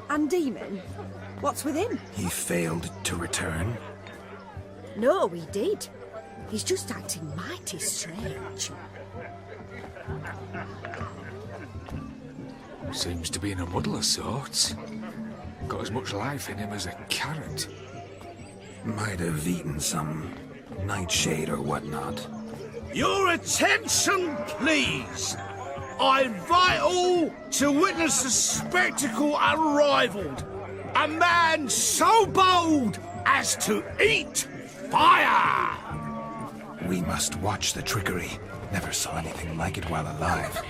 And Demon? What's with him? He failed to return. No, he did. He's just acting mighty strange. Seems to be in a muddle of sorts. Got as much life in him as a carrot. Might have eaten some nightshade or whatnot. Your attention, please. I invite all to witness the spectacle unrivaled. A man so bold as to eat fire! We must watch the trickery. Never saw anything like it while alive.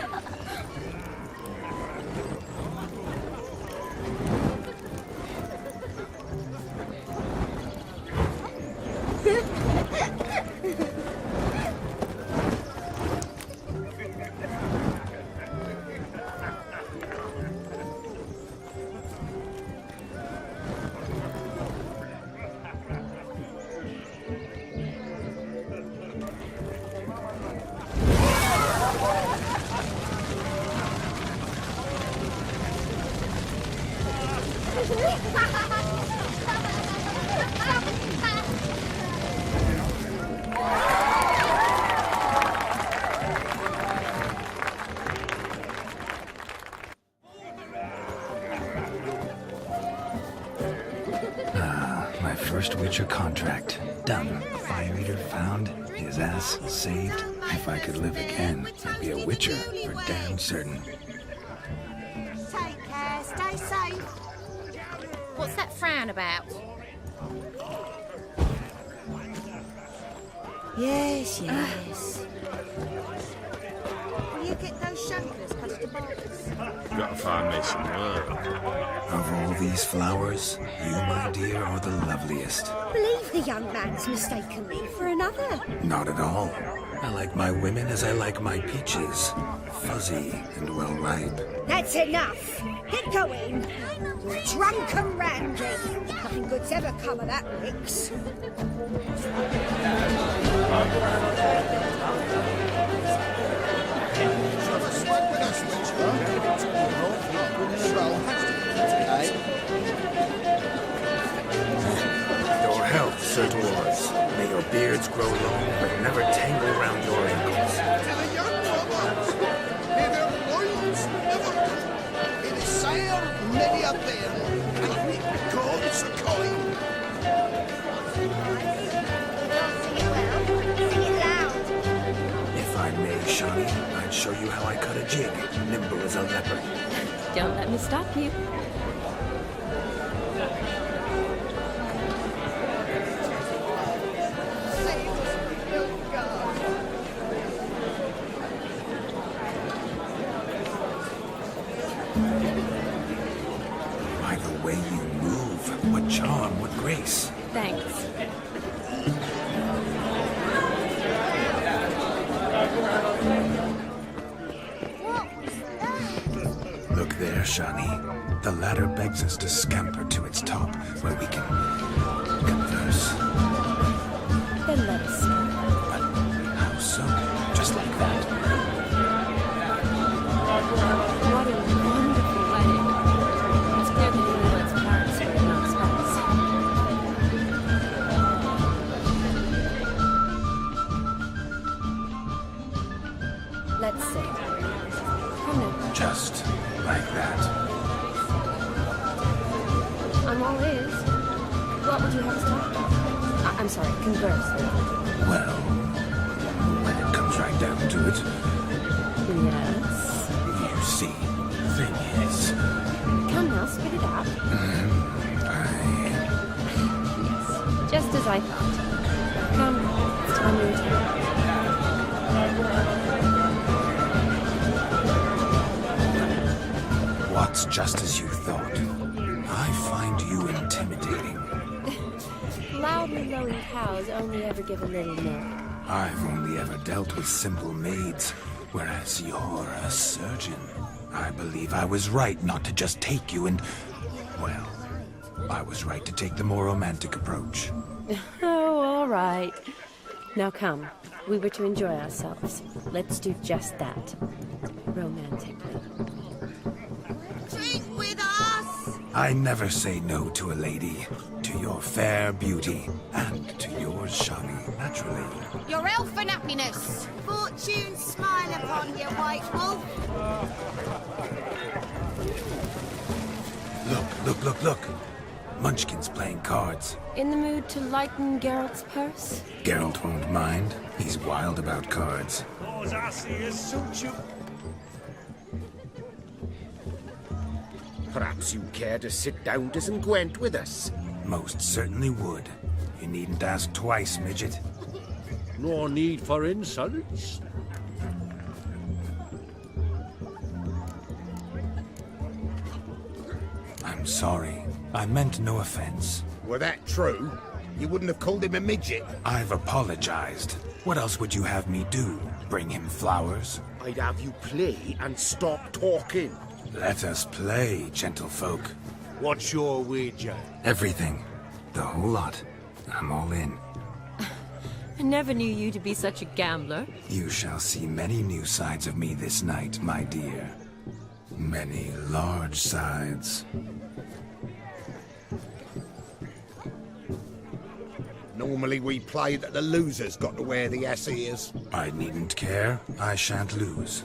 My first Witcher contract. Done. Fire Eater found. His ass saved. If I could live again, I'd be a Witcher for damn certain. Take care, stay safe. What's that frown about? Yes, yes. Will you get those shankers close to borders? Gotta find me some work. Of all these flowers, you, my dear, are the loveliest. Believe the young man's mistaken me for another. Not at all. I like my women as I like my peaches. Fuzzy and well ripe. That's enough. Get going. You're drunk and randy. Nothing good's ever come of that mix. Your health, Sir Dwarves. May your beards grow long, but never tangle round your ankles. To the young robbers, may their loins never come. May the sire many a bairn, and reap gods a coin. Sing it well. Sing it loud. If I may, Shawnee, I'd show you how I cut a jig, nimble as a leopard. Don't let me stop you. By the way you move, what charm, what grace. Thanks. Look there, Shawnee. The ladder begs us to scamper to its top, where we can converse. Then let us start. But how so? Just like that? What a wonderful wedding. It's clear that England's parents were not spouse. Let's see. Come in. Just like that. I'm all ears. What would you have us talk about? I'm sorry, converse. Well, when it comes right down to it, Yes. you see, the thing is... Come now, spit it out. Yes, just as I thought. Come, it's time to return. What's just as you thought? I find you intimidating. loudly lowing cows only ever give a little milk. I've only ever dealt with simple maids, whereas you're a surgeon. I believe I was right not to just take you and... well, I was right to take the more romantic approach. Oh, all right. Now come. We were to enjoy ourselves. Let's do just that. Romantically. Drink with us! I never say no to a lady. To your fair beauty, and to yours, Shani, naturally. Your elfin happiness! Fortune smile upon you, White Wolf! Look. Munchkin's playing cards. In the mood to lighten Geralt's purse? Geralt won't mind. He's wild about cards. Those asses suit you. Perhaps you care to sit down to some Gwent with us? Most certainly would. You needn't ask twice, midget. No need for insults. I'm sorry. I meant no offense. Were that true, you wouldn't have called him a midget. I've apologized. What else would you have me do? Bring him flowers? I'd have you play and stop talking. Let us play, gentlefolk. What's your wager? Everything. The whole lot. I'm all in. I never knew you to be such a gambler. You shall see many new sides of me this night, my dear. Many large sides. Normally we play that the loser's got to wear the ass ears. I needn't care. I shan't lose.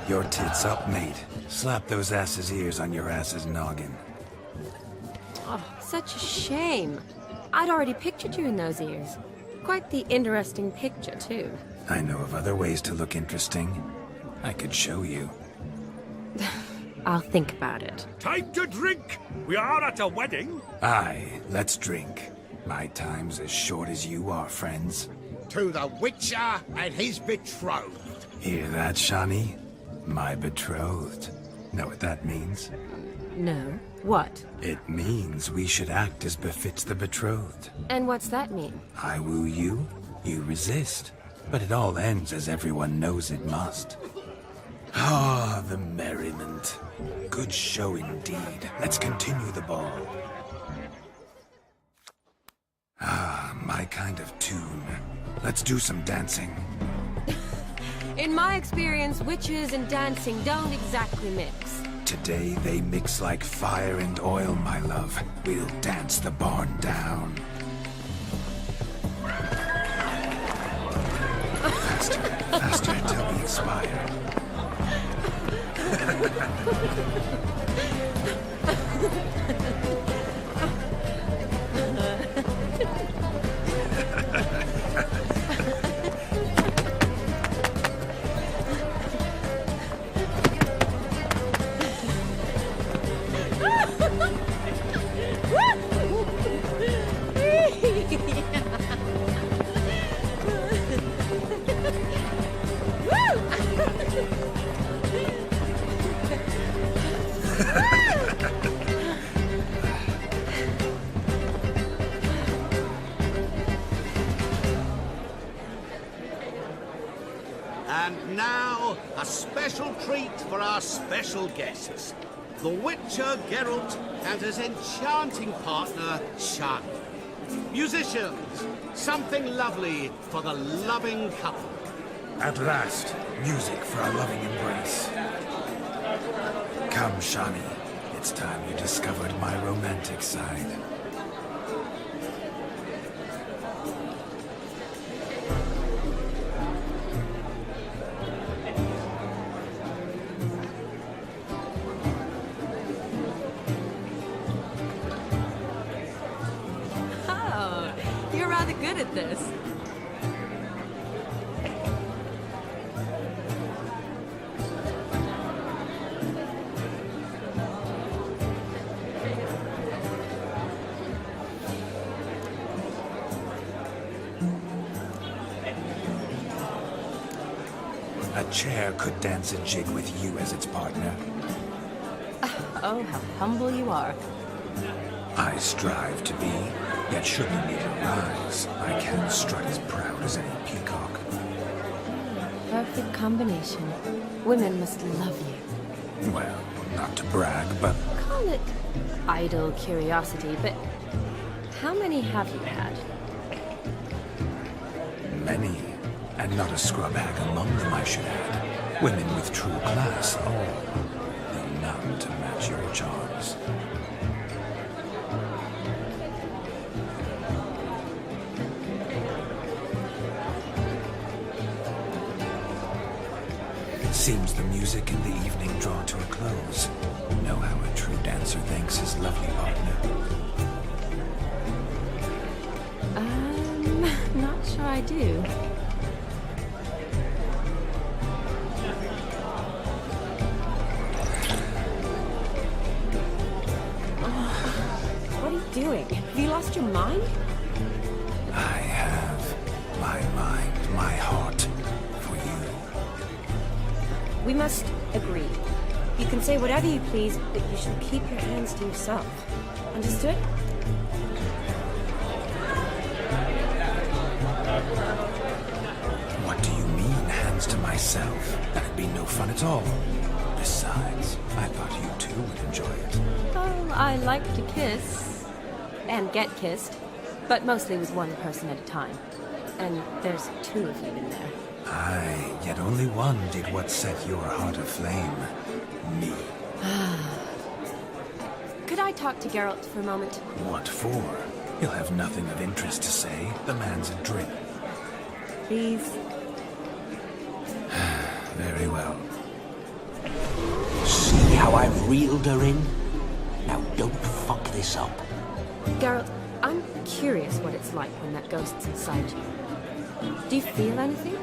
Your tits up, mate. Slap those asses' ears on your ass's noggin. Oh, such a shame. I'd already pictured you in those ears. Quite the interesting picture, too. I know of other ways to look interesting. I could show you. I'll think about it. Time to drink! We are at a wedding. Aye, let's drink. My time's as short as you are, friends. To the Witcher and his betrothed. Hear that, Shani? My betrothed. Know what that means? No. What? It means we should act as befits the betrothed. And what's that mean? I woo you, you resist. But it all ends as everyone knows it must. Ah, the merriment. Good show indeed. Let's continue the ball. Ah, my kind of tune. Let's do some dancing. In my experience, witches and dancing don't exactly mix. Today they mix like fire and oil, my love. We'll dance the barn down. Faster, faster until we expire. And now, a special treat for our special guests. The Witcher Geralt and his enchanting partner, Shani. Musicians, something lovely for the loving couple. At last, music for our loving embrace. Come, Shani. It's time you discovered my romantic side. Oh, you're rather good at this. A chair could dance a jig with you as its partner. Oh, how humble you are. I strive to be, yet should the need arise, I can strut as proud as any peacock. Perfect combination. Women must love you. Well, not to brag, but Call it idle curiosity, but how many have you had? many, and not a scrub hag among them, I should add. Women with true class, all, though none to match your charms. Seems the music and the evening draw to a close. Know how a true dancer thanks his lovely partner. Not sure I do. What are you doing? Have you lost your mind? I have my mind, my heart for you. We must agree. You can say whatever you please, but you should keep your hands to yourself. Understood? What do you mean, hands to myself? That'd be no fun at all. Besides, I thought you two would enjoy it. Oh, I like to kiss. And get kissed. But mostly with one person at a time. And there's two of you in there. Aye, yet only one did what set your heart aflame. Me. Could I talk to Geralt for a moment? What for? He'll have nothing of interest to say. The man's adrift. Please? Very well. how I've reeled her in? Now don't fuck this up. Geralt, I'm curious what it's like when that ghost's inside you. Do you feel anything?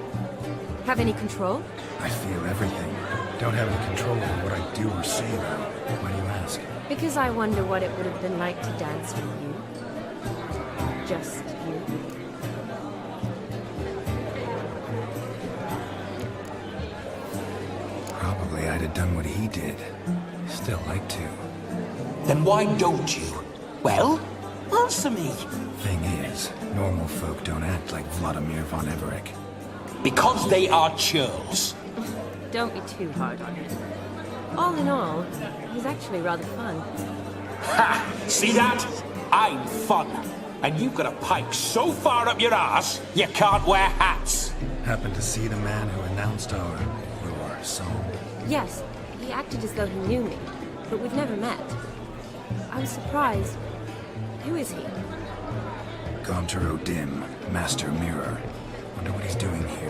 Have any control? I feel everything. Don't have any control over what I do or say, though. Why do you ask? Because I wonder what it would have been like to dance with you. Just you. Probably I'd have done what he did. Still like to. Then why don't you? Well, answer me. Thing is, normal folk don't act like Vladimir von Everec. Because they are churls. Don't be too hard on him. All in all, he's actually rather fun. Ha! See that? I'm fun. And you've got a pipe so far up your ass, you can't wear hats. Happened to see the man who announced your song? Yes, he acted as though he knew me, but we've never met. I was surprised. Who is he? Gaunter O'Dim, Master Mirror. Wonder what he's doing here.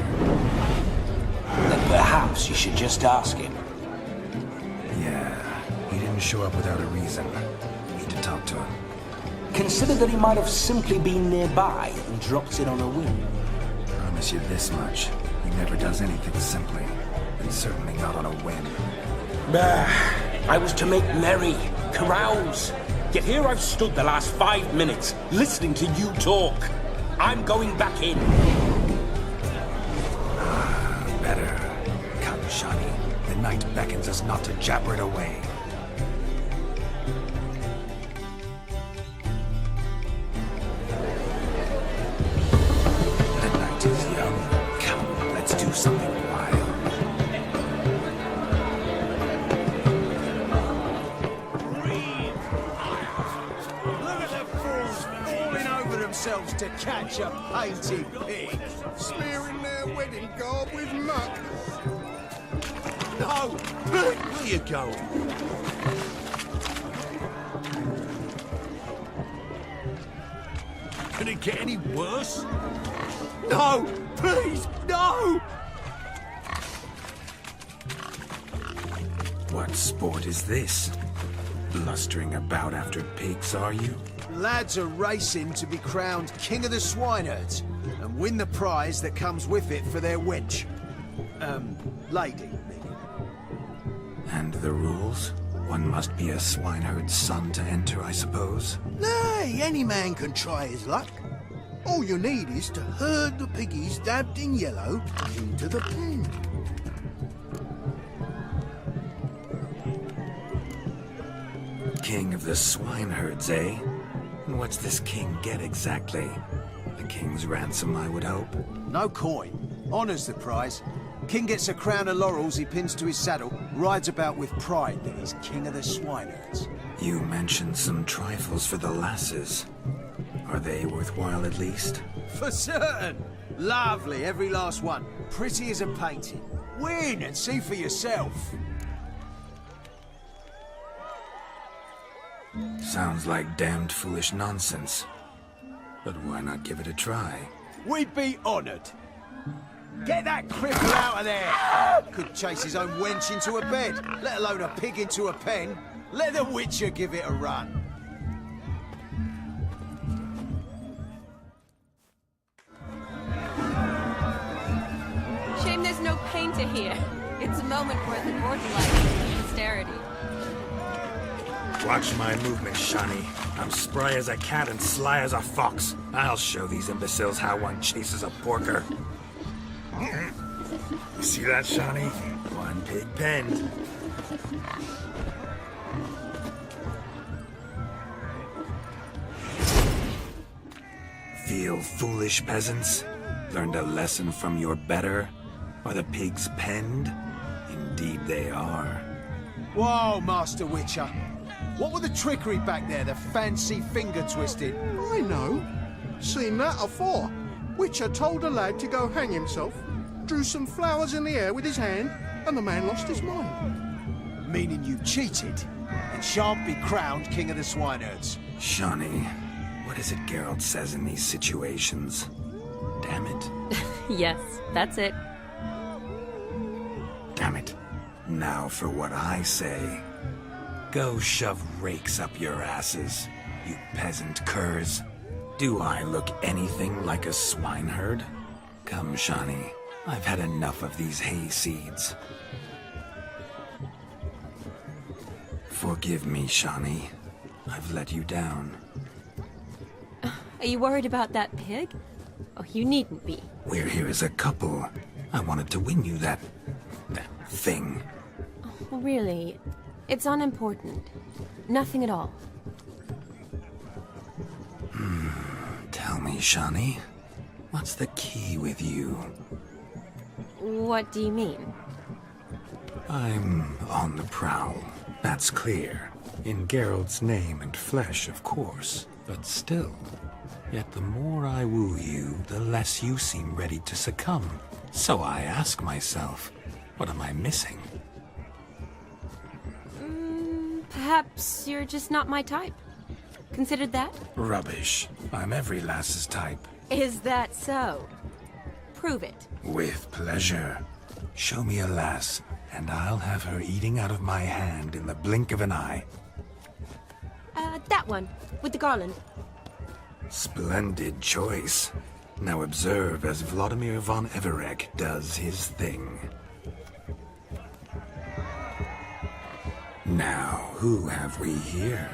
Then perhaps you should just ask him. Yeah, he didn't show up without a reason. Need to talk to him. Consider that he might have simply been nearby and dropped it on a whim. Promise you this much. He never does anything simply. And certainly not on a whim. I was to make merry, carouse. Yet here I've stood the last 5 minutes, listening to you talk. I'm going back in. Better. Come, Shani. The night beckons us not to jabber it away. The night is young. Come, let's do something wild. Look at the fools falling over themselves to catch a painted pig. Smearing their wedding garb with muck. No! Where you going? Can it get any worse? No! Please, no! What sport is this? Blustering about after pigs, are you? Lads are racing to be crowned King of the Swineherds and win the prize that comes with it for their wench. Lady, meaning. And the rules? One must be a swineherd's son to enter, I suppose? Nay, any man can try his luck. All you need is to herd the piggies dabbed in yellow into the pen. King of the swineherds, eh? And what's this king get exactly? The king's ransom, I would hope. No coin. Honours the prize. King gets a crown of laurels he pins to his saddle, rides about with pride that he's King of the Swineherds. You mentioned some trifles for the lasses. Are they worthwhile at least? For certain! Lovely, every last one. Pretty as a painting. Win and see for yourself. Sounds like damned foolish nonsense. But why not give it a try? We'd be honoured. Get that cripple out of there! Could chase his own wench into a bed, let alone a pig into a pen. Let the Witcher give it a run. Shame there's no painter here. It's a moment worth immortalizing for posterity. Watch my movements, Shani. I'm spry as a cat and sly as a fox. I'll show these imbeciles how one chases a porker. You see that, Shani? One pig penned. Feel foolish, peasants? Learned a lesson from your better? Are the pigs penned? Indeed they are. Whoa, Master Witcher. What were the trickery back there, the fancy finger twisting? I know. Seen that afore. Witcher told a lad to go hang himself, drew some flowers in the air with his hand, and the man lost his mind. Meaning you cheated, and shan't be crowned King of the Swineherds. Shani, what is it Geralt says in these situations? Damn it. Yes, that's it. Damn it. Now for what I say. Go shove rakes up your asses, you peasant curs. Do I look anything like a swineherd? Come, Shani. I've had enough of these hay seeds. Forgive me, Shani. I've let you down. Are you worried about that pig? Oh, you needn't be. We're here as a couple. I wanted to win you that thing. Oh, really? It's unimportant. Nothing at all. Tell me, Shani, what's the key with you? What do you mean? I'm on the prowl. That's clear. In Geralt's name and flesh, of course. But still. Yet the more I woo you, the less you seem ready to succumb. So I ask myself, what am I missing? Perhaps you're just not my type. Considered that? Rubbish. I'm every lass's type. Is that so? Prove it. With pleasure. Show me a lass, and I'll have her eating out of my hand in the blink of an eye. That one, with the garland. Splendid choice. Now observe as Vladimir von Everek does his thing. Now, who have we here?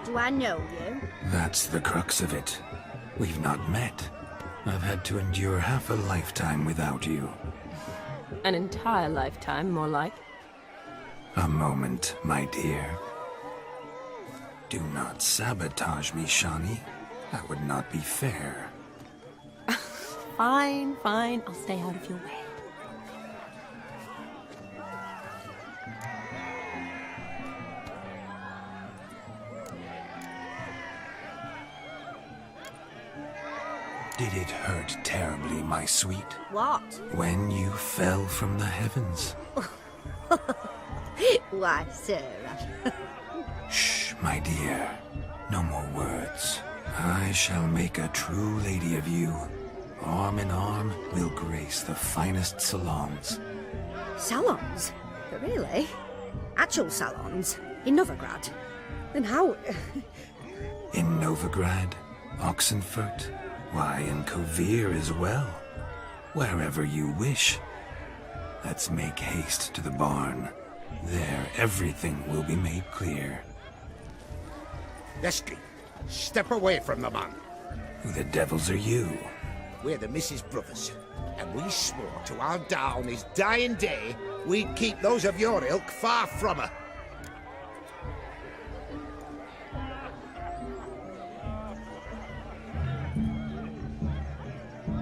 Do I know you? That's the crux of it. We've not met. I've had to endure half a lifetime without you. An entire lifetime, more like. A moment, my dear. Do not sabotage me, Shani. That would not be fair. Fine, fine. I'll stay out of your way. Did it hurt terribly, my sweet? What? When you fell from the heavens. Why, Sarah. Shh, my dear. No more words. I shall make a true lady of you. Arm in arm, we'll grace the finest salons. Salons? Really? Actual salons? In Novigrad? Then how... In Novigrad, Oxenfurt, why, in Kovir as well. Wherever you wish. Let's make haste to the barn. There, everything will be made clear. Lesky, step away from the man. Who the devils are you? We're the Mrs. Brothers, and we swore to our down his dying day we'd keep those of your ilk far from her.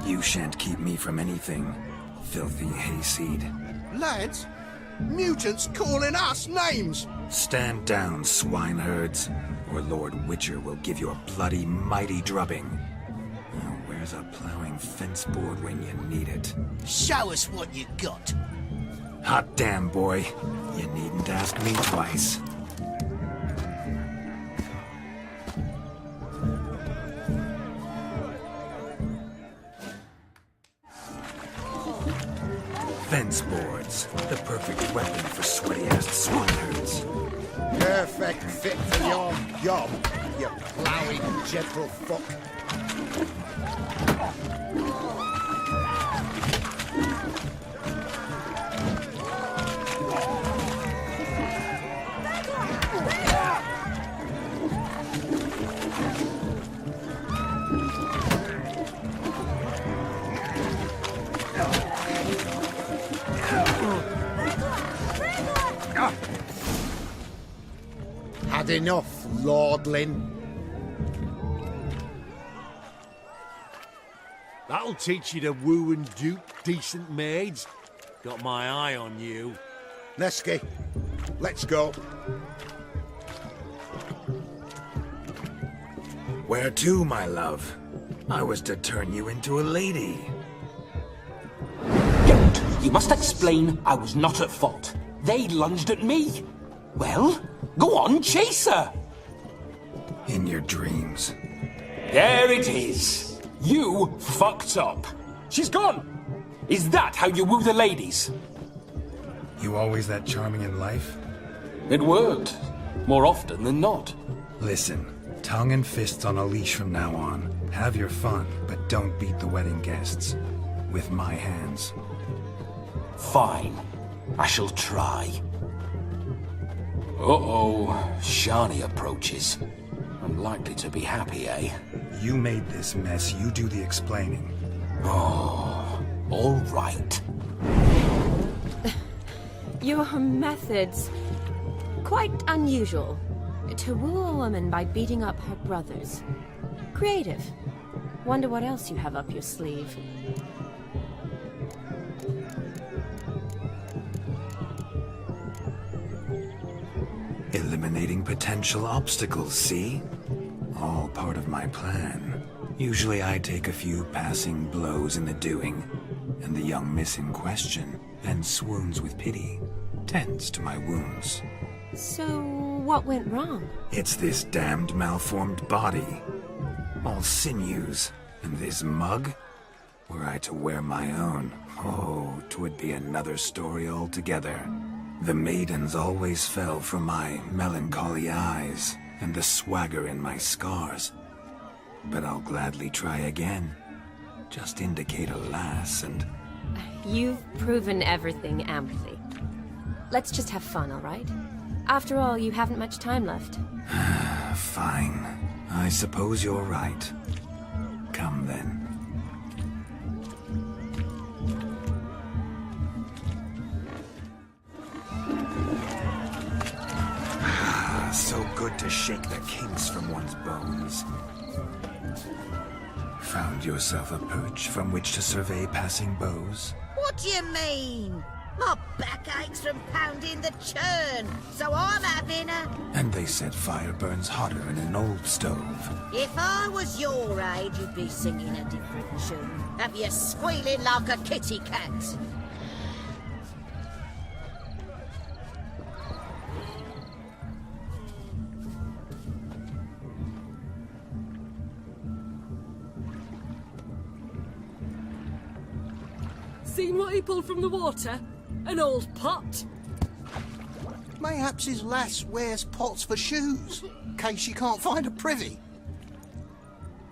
You shan't keep me from anything, filthy hayseed. Lads, mutants calling us names! Stand down, swineherds, or Lord Witcher will give you a bloody mighty drubbing. Now, where's a plowing fence board when you need it? Show us what you got. Hot damn, boy. You needn't ask me twice. Fence boards. The perfect weapon for sweaty-ass swineherds. Perfect fit for your job, you ploughing gentle fuck. Had enough, lordling. That'll teach you to woo and dupe decent maids. Got my eye on you. Lesky, let's go. Where to, my love? I was to turn you into a lady. Don't! You must explain I was not at fault. They lunged at me. Well, go on, chase her. In your dreams. There it is. You fucked up. She's gone. Is that how you woo the ladies? You always that charming in life? It worked. More often than not. Listen, tongue and fists on a leash from now on. Have your fun, but don't beat the wedding guests. With my hands. Fine. I shall try. Uh-oh. Shani approaches. Unlikely to be happy, eh? You made this mess. You do the explaining. Oh, all right. Your methods... quite unusual. To woo a woman by beating up her brothers. Creative. Wonder what else you have up your sleeve. Eliminating potential obstacles, see? All part of my plan. Usually I take a few passing blows in the doing, and the young miss in question then swoons with pity, tends to my wounds. So, what went wrong? It's this damned malformed body. All sinews, and this mug? Were I to wear my own, oh, 'twould be another story altogether. The maidens always fell for my melancholy eyes, and the swagger in my scars. But I'll gladly try again. Just indicate a lass and... You've proven everything amply. Let's just have fun, all right? After all, you haven't much time left. Fine. I suppose you're right. Come then. So good to shake the kinks from one's bones. Found yourself a perch from which to survey passing beaux? What do you mean? My back aches from pounding the churn, so I'm having a... And they said fire burns hotter in an old stove. If I was your age, you'd be singing a different tune. Have you squealing like a kitty cat? Seen what he pulled from the water? An old pot. Mayhaps his lass wears pots for shoes, in case she can't find a privy.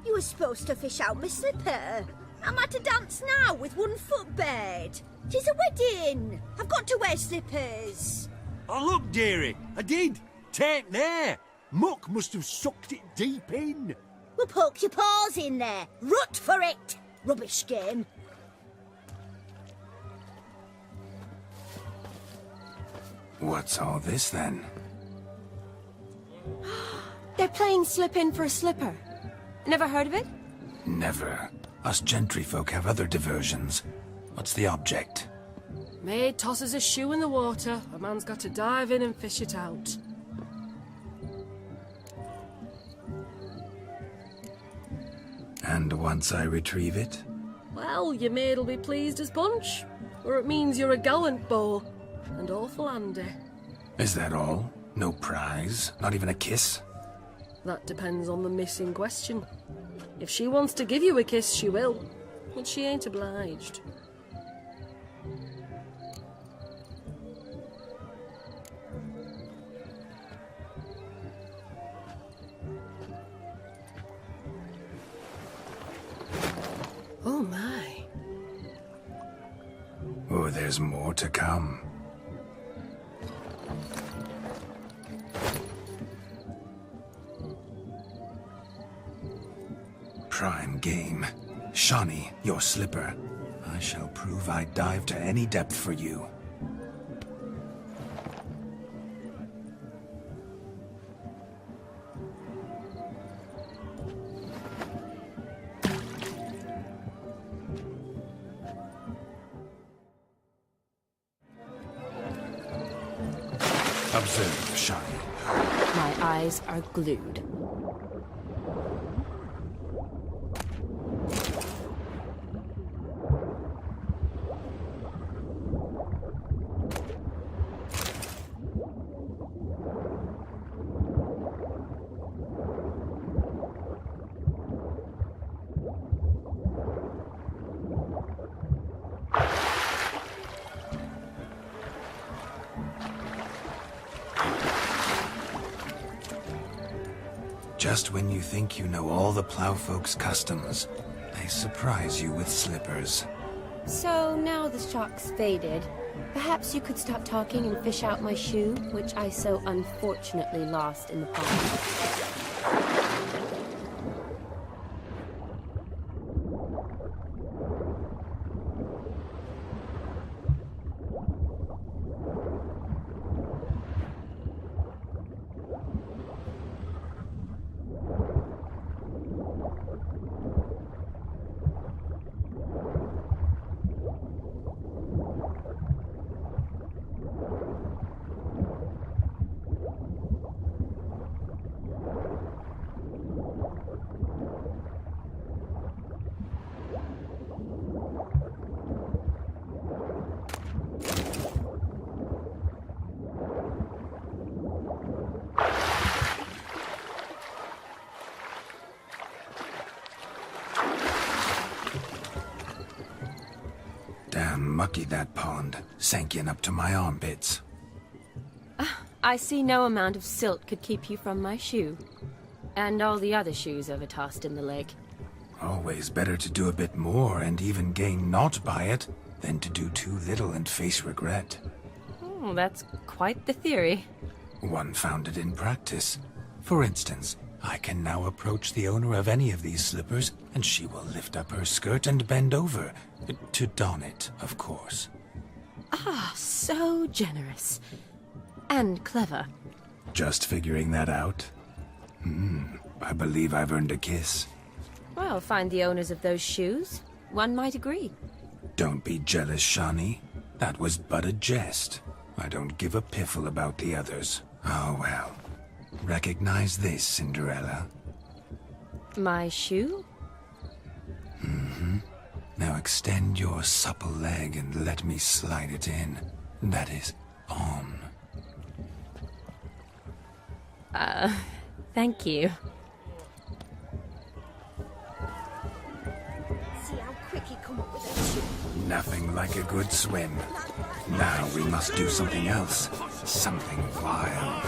You were supposed to fish out my slipper. I'm at a dance now with one foot bared. 'Tis a wedding. I've got to wear slippers. Oh, look, dearie, I did. Take there. Muck must have sucked it deep in. Well, poke your paws in there. Rut for it. Rubbish game. What's all this then? They're playing slip in for a slipper. Never heard of it? Never. Us gentry folk have other diversions. What's the object? Maid tosses a shoe in the water. A man's got to dive in and fish it out. And once I retrieve it? Well, your maid'll be pleased as punch. Or it means you're a gallant beau. And awful handy. Is that all? No prize? Not even a kiss? That depends on the miss in question. If she wants to give you a kiss, she will. But she ain't obliged. Oh my. Oh, there's more to come. Prime game. Shawnee, your slipper. I shall prove I dive to any depth for you. Observe, Shawnee. My eyes are glued. Just when you think you know all the plowfolk's customs, they surprise you with slippers. So now the shock's faded. Perhaps you could stop talking and fish out my shoe, which I so unfortunately lost in the pond. Damn mucky, that pond. Sank in up to my armpits. I see no amount of silt could keep you from my shoe. And all the other shoes overtossed in the lake. Always better to do a bit more and even gain naught by it than to do too little and face regret. Oh, that's quite the theory. One founded in practice. For instance, I can now approach the owner of any of these slippers, and she will lift up her skirt and bend over. To don it, of course. Ah, so generous. And clever. Just figuring that out? I believe I've earned a kiss. Well, find the owners of those shoes. One might agree. Don't be jealous, Shawnee. That was but a jest. I don't give a piffle about the others. Oh, well. Recognize this, Cinderella. My shoe? Now extend your supple leg and let me slide it in. That is, on. Thank you. See how quick he come up with that shoe. Nothing like a good swim. Now we must do something else. Something wild.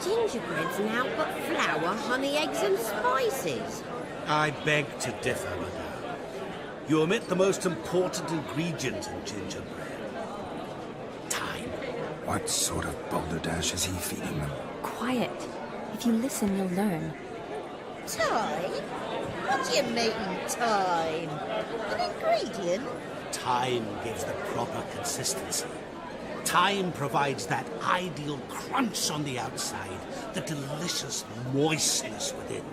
Gingerbread's now but flour, honey, eggs and spices. I beg to differ, madame. You omit the most important ingredient in gingerbread. Time. What sort of balderdash is he feeding them? Quiet. If you listen, you'll learn. Time? What do you mean, time? An ingredient? Time gives the proper consistency. Time provides that ideal crunch on the outside, the delicious moistness within.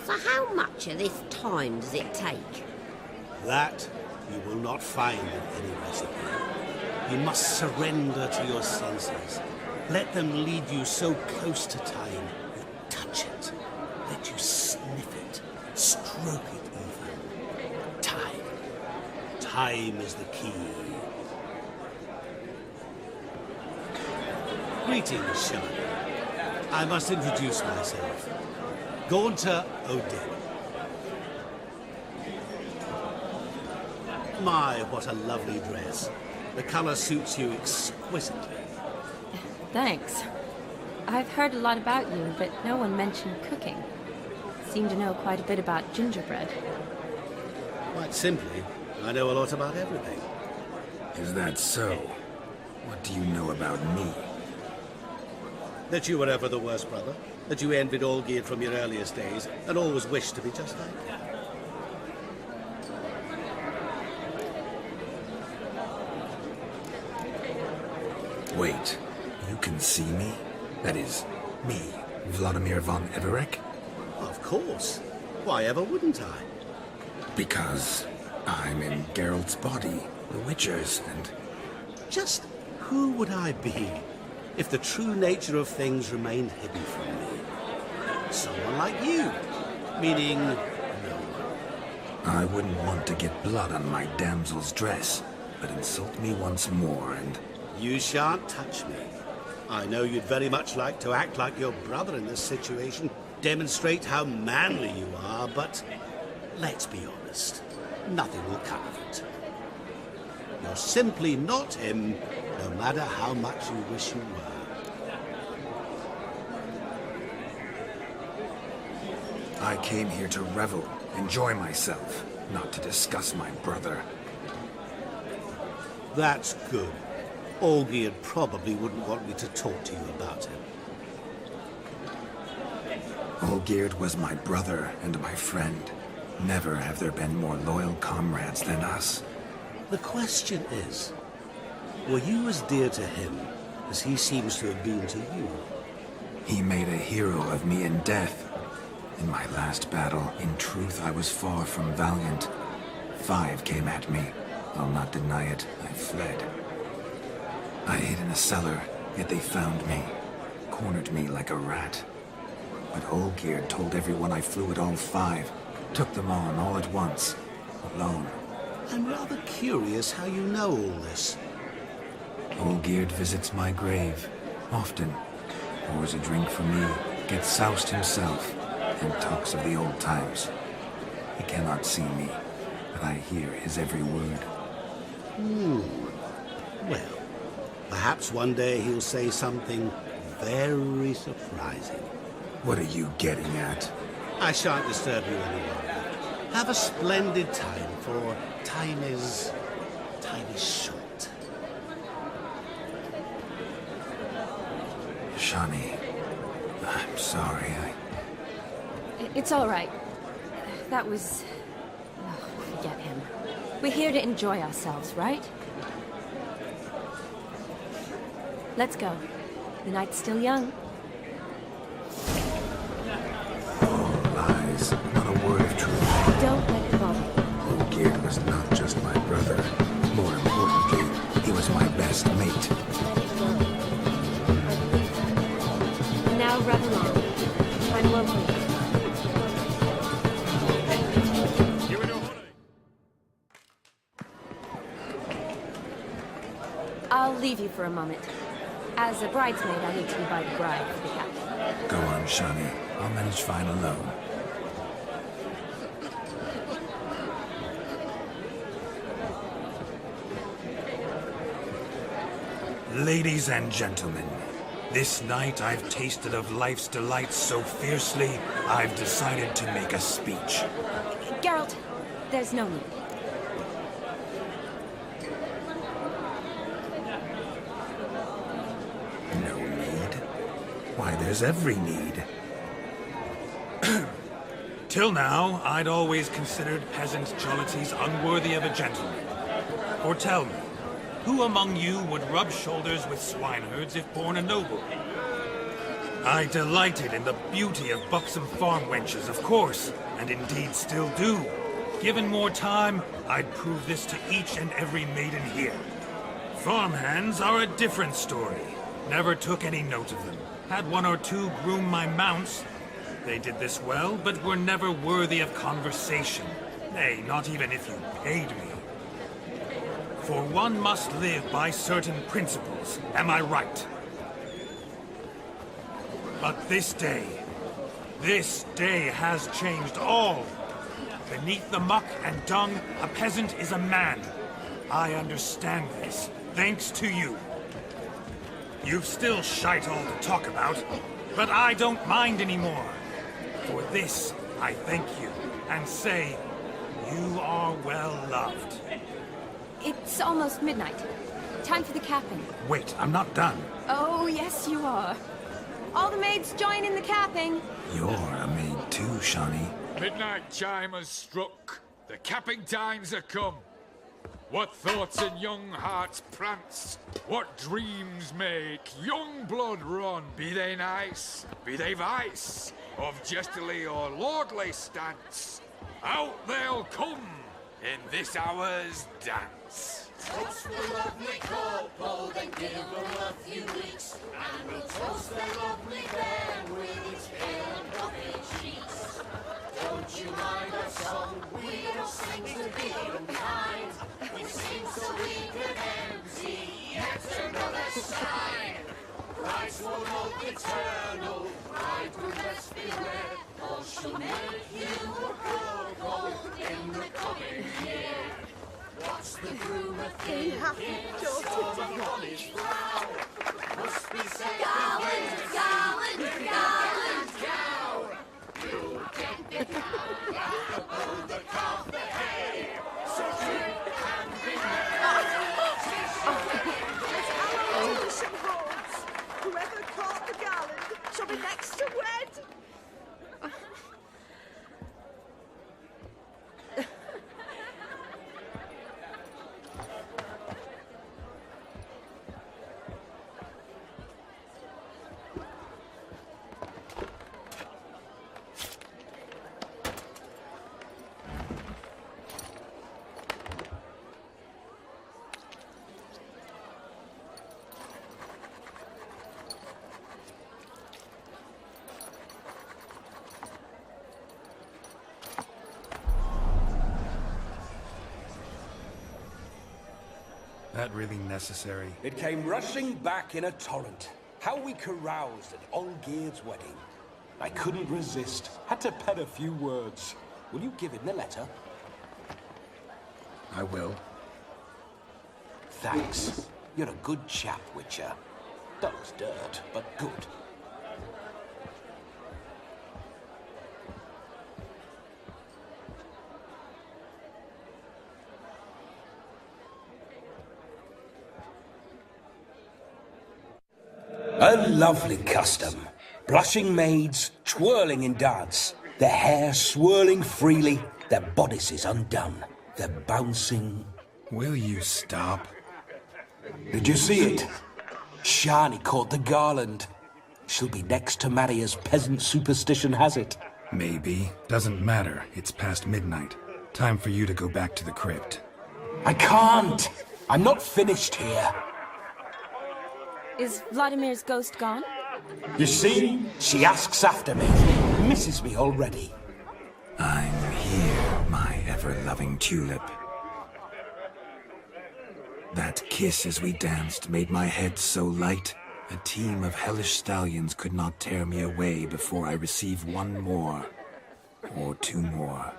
So how much of this time does it take? That you will not find in any recipe. You must surrender to your senses. Let them lead you so close to time, you touch it. Let you sniff it, stroke it even. Time. Time is the key. Greetings, Shawnee. I must introduce myself. Gaunter O'Dell. My, what a lovely dress. The color suits you exquisitely. Thanks. I've heard a lot about you, but no one mentioned cooking. Seem to know quite a bit about gingerbread. Quite simply, I know a lot about everything. Is that so? What do you know about me? That you were ever the worst brother, that you envied Olgierd from your earliest days, and always wished to be just like him. Wait, you can see me? That is, me, Vladimir von Everek? Of course. Why ever wouldn't I? Because I'm in Geralt's body, the Witcher's, and... Just who would I be if the true nature of things remained hidden from me? Someone like you, meaning no one. I wouldn't want to get blood on my damsel's dress, but insult me once more and... You shan't touch me. I know you'd very much like to act like your brother in this situation, demonstrate how manly you are, but let's be honest, nothing will come of it. You're simply not him, no matter how much you wish you were. I came here to revel, enjoy myself, not to discuss my brother. That's good. Olgierd probably wouldn't want me to talk to you about him. Olgierd was my brother and my friend. Never have there been more loyal comrades than us. The question is, were you as dear to him as he seems to have been to you? He made a hero of me in death. In my last battle, in truth, I was far from valiant. 5 came at me. I'll not deny it, I fled. I hid in a cellar, yet they found me, cornered me like a rat. But Olgierd told everyone I flew at all 5, took them on all at once, alone. I'm rather curious how you know all this. Olgierd visits my grave, often. Pours a drink for me, gets soused himself, and talks of the old times. He cannot see me, but I hear his every word. Well, perhaps one day he'll say something very surprising. What are you getting at? I shan't disturb you any longer. Have a splendid time, for time is short. Shani, I'm sorry, It's all right. That was... Oh, forget him. We're here to enjoy ourselves, right? Let's go. The night's still young. All lies, not a word of truth. Don't let it bother you. Olgierd was not just my brother. More importantly, he was my best mate. Now rub along. I'm lonely. I'll leave you for a moment. As a bridesmaid, I need to invite a bride for the captain. Go on, Shani. I'll manage fine alone. Ladies and gentlemen, this night I've tasted of life's delights so fiercely, I've decided to make a speech. Geralt, there's no need. No need? Why, there's every need. Till now, I'd always considered peasant jollities unworthy of a gentleman. For tell me, who among you would rub shoulders with swineherds if born a noble? I delighted in the beauty of buxom farm wenches, of course, and indeed still do. Given more time, I'd prove this to each and every maiden here. Farmhands are a different story. Never took any note of them. Had 1 or 2 groom my mounts. They did this well, but were never worthy of conversation. Nay, not even if you paid me. For one must live by certain principles, am I right? But this day has changed all. Beneath the muck and dung, a peasant is a man. I understand this, thanks to you. You've still shite all to talk about, but I don't mind anymore. For this, I thank you, and say, you are well loved. It's almost midnight. Time for the capping. Wait, I'm not done. Oh, yes, you are. All the maids join in the capping. You're a maid too, Shani. Midnight chime has struck. The capping times are come. What thoughts in young hearts prance? What dreams make young blood run? Be they nice, be they vice, of jestily or lordly stance, out they'll come in this hour's dance. Toast the lovely couple, then give them a few weeks, and we'll toast the lovely pair with its pale and puffy cheeks. Don't you mind our song? We don't sing to be unkind. We sing so we can empty yet another shrine. will look eternal. Bride will best beware, or she'll make you a cuckold in the coming year. What's the groom a thinking? Storm on his brow. Must be said Garland, Garland, Garland. cow. You'll get the cow, oh, the calf, the hay. So drink and be Tradition holds. Whoever caught the garland shall be next to wed. That really necessary? It came rushing back in a torrent. How we caroused at Olgierd's wedding. I couldn't resist. Had to pen a few words. Will you give him the letter? I will. Thanks. You're a good chap, Witcher. Dull as dirt, but good. A lovely custom. Blushing maids, twirling in dance, their hair swirling freely, their bodices undone, their bouncing... Will you stop? Did you see it? Shani caught the garland. She'll be next to marry as peasant superstition has it. Maybe. Doesn't matter. It's past midnight. Time for you to go back to the crypt. I can't! I'm not finished here. Is Vladimir's ghost gone? You see? She asks after me. Misses me already. I'm here, my ever-loving tulip. That kiss as we danced made my head so light. A team of hellish stallions could not tear me away before I receive one more. Or two more.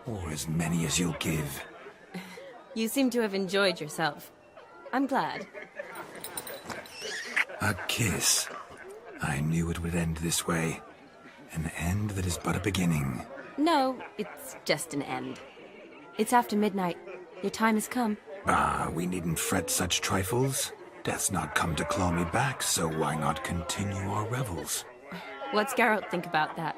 Or as many as you'll give. You seem to have enjoyed yourself. I'm glad. A kiss. I knew it would end this way. An end that is but a beginning. No, it's just an end. It's after midnight. Your time has come. Ah, we needn't fret such trifles. Death's not come to claw me back, so why not continue our revels? What's Geralt think about that?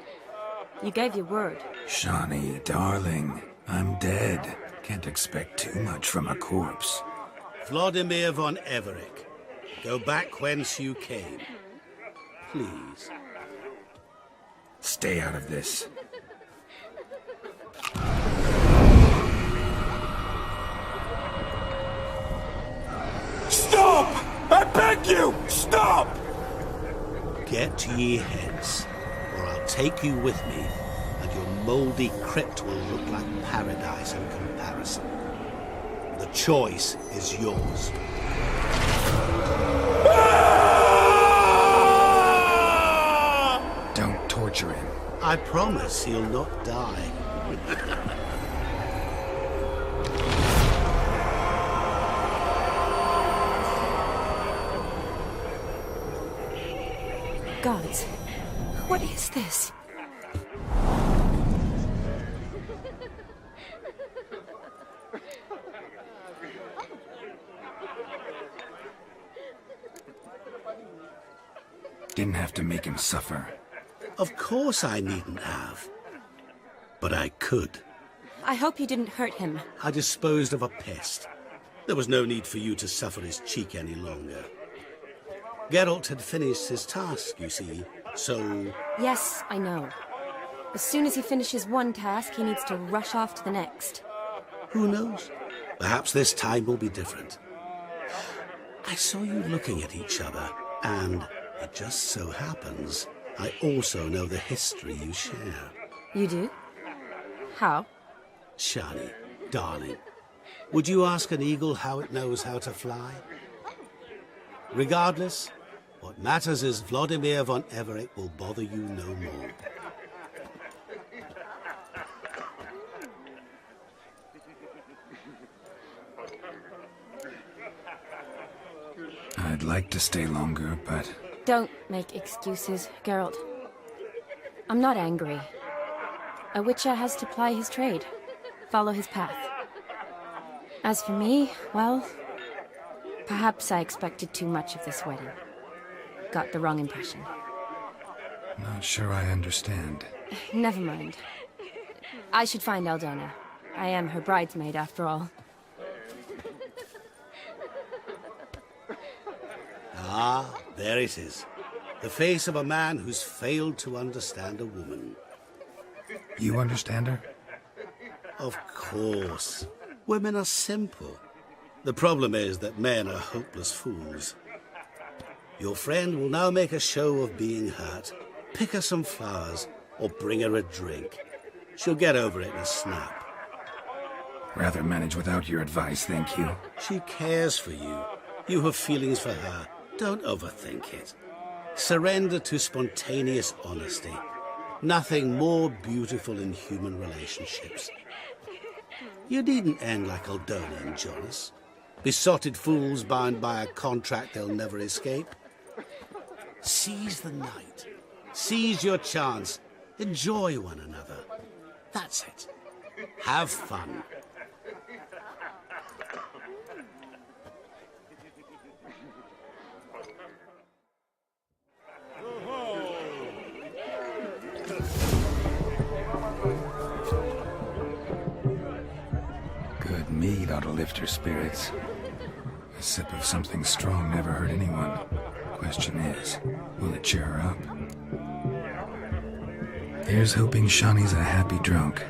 You gave your word. Shani, darling, I'm dead. Can't expect too much from a corpse. Vladimir von Everick, go back whence you came. Please. Stay out of this. Stop! I beg you! Stop! Get ye hence, or I'll take you with me, and your mouldy crypt will look like paradise in comparison. The choice is yours. Don't torture him. I promise he'll not die. Gods, what is this? Didn't have to make him suffer. Of course I needn't have. But I could. I hope you didn't hurt him. I disposed of a pest. There was no need for you to suffer his cheek any longer. Geralt had finished his task, you see, so... Yes, I know. As soon as he finishes one task, he needs to rush off to the next. Who knows? Perhaps this time will be different. I saw you looking at each other, and it just so happens I also know the history you share. You do? How? Shani, darling, would you ask an eagle how it knows how to fly? Regardless, What matters is Vladimir von Everett will bother you no more. I'd like to stay longer, but... Don't make excuses, Geralt. I'm not angry. A witcher has to ply his trade, follow his path. As for me, well, perhaps I expected too much of this wedding. Got the wrong impression. Not sure I understand. Never mind. I should find Aldona. I am her bridesmaid, after all. Ah, there it is. The face of a man who's failed to understand a woman. You understand her? Of course. Women are simple. The problem is that men are hopeless fools. Your friend will now make a show of being hurt, pick her some flowers, or bring her a drink. She'll get over it in a snap. Rather manage without your advice, thank you. She cares for you. You have feelings for her. Don't overthink it. Surrender to spontaneous honesty. Nothing more beautiful in human relationships. You needn't end like Aldona and Jonas. Besotted fools bound by a contract they'll never escape. Seize the night. Seize your chance. Enjoy one another. That's it. Have fun. Good mead ought to lift her spirits. A sip of something strong never hurt anyone. Question is, will it cheer her up? Here's hoping Shawnee's a happy drunk.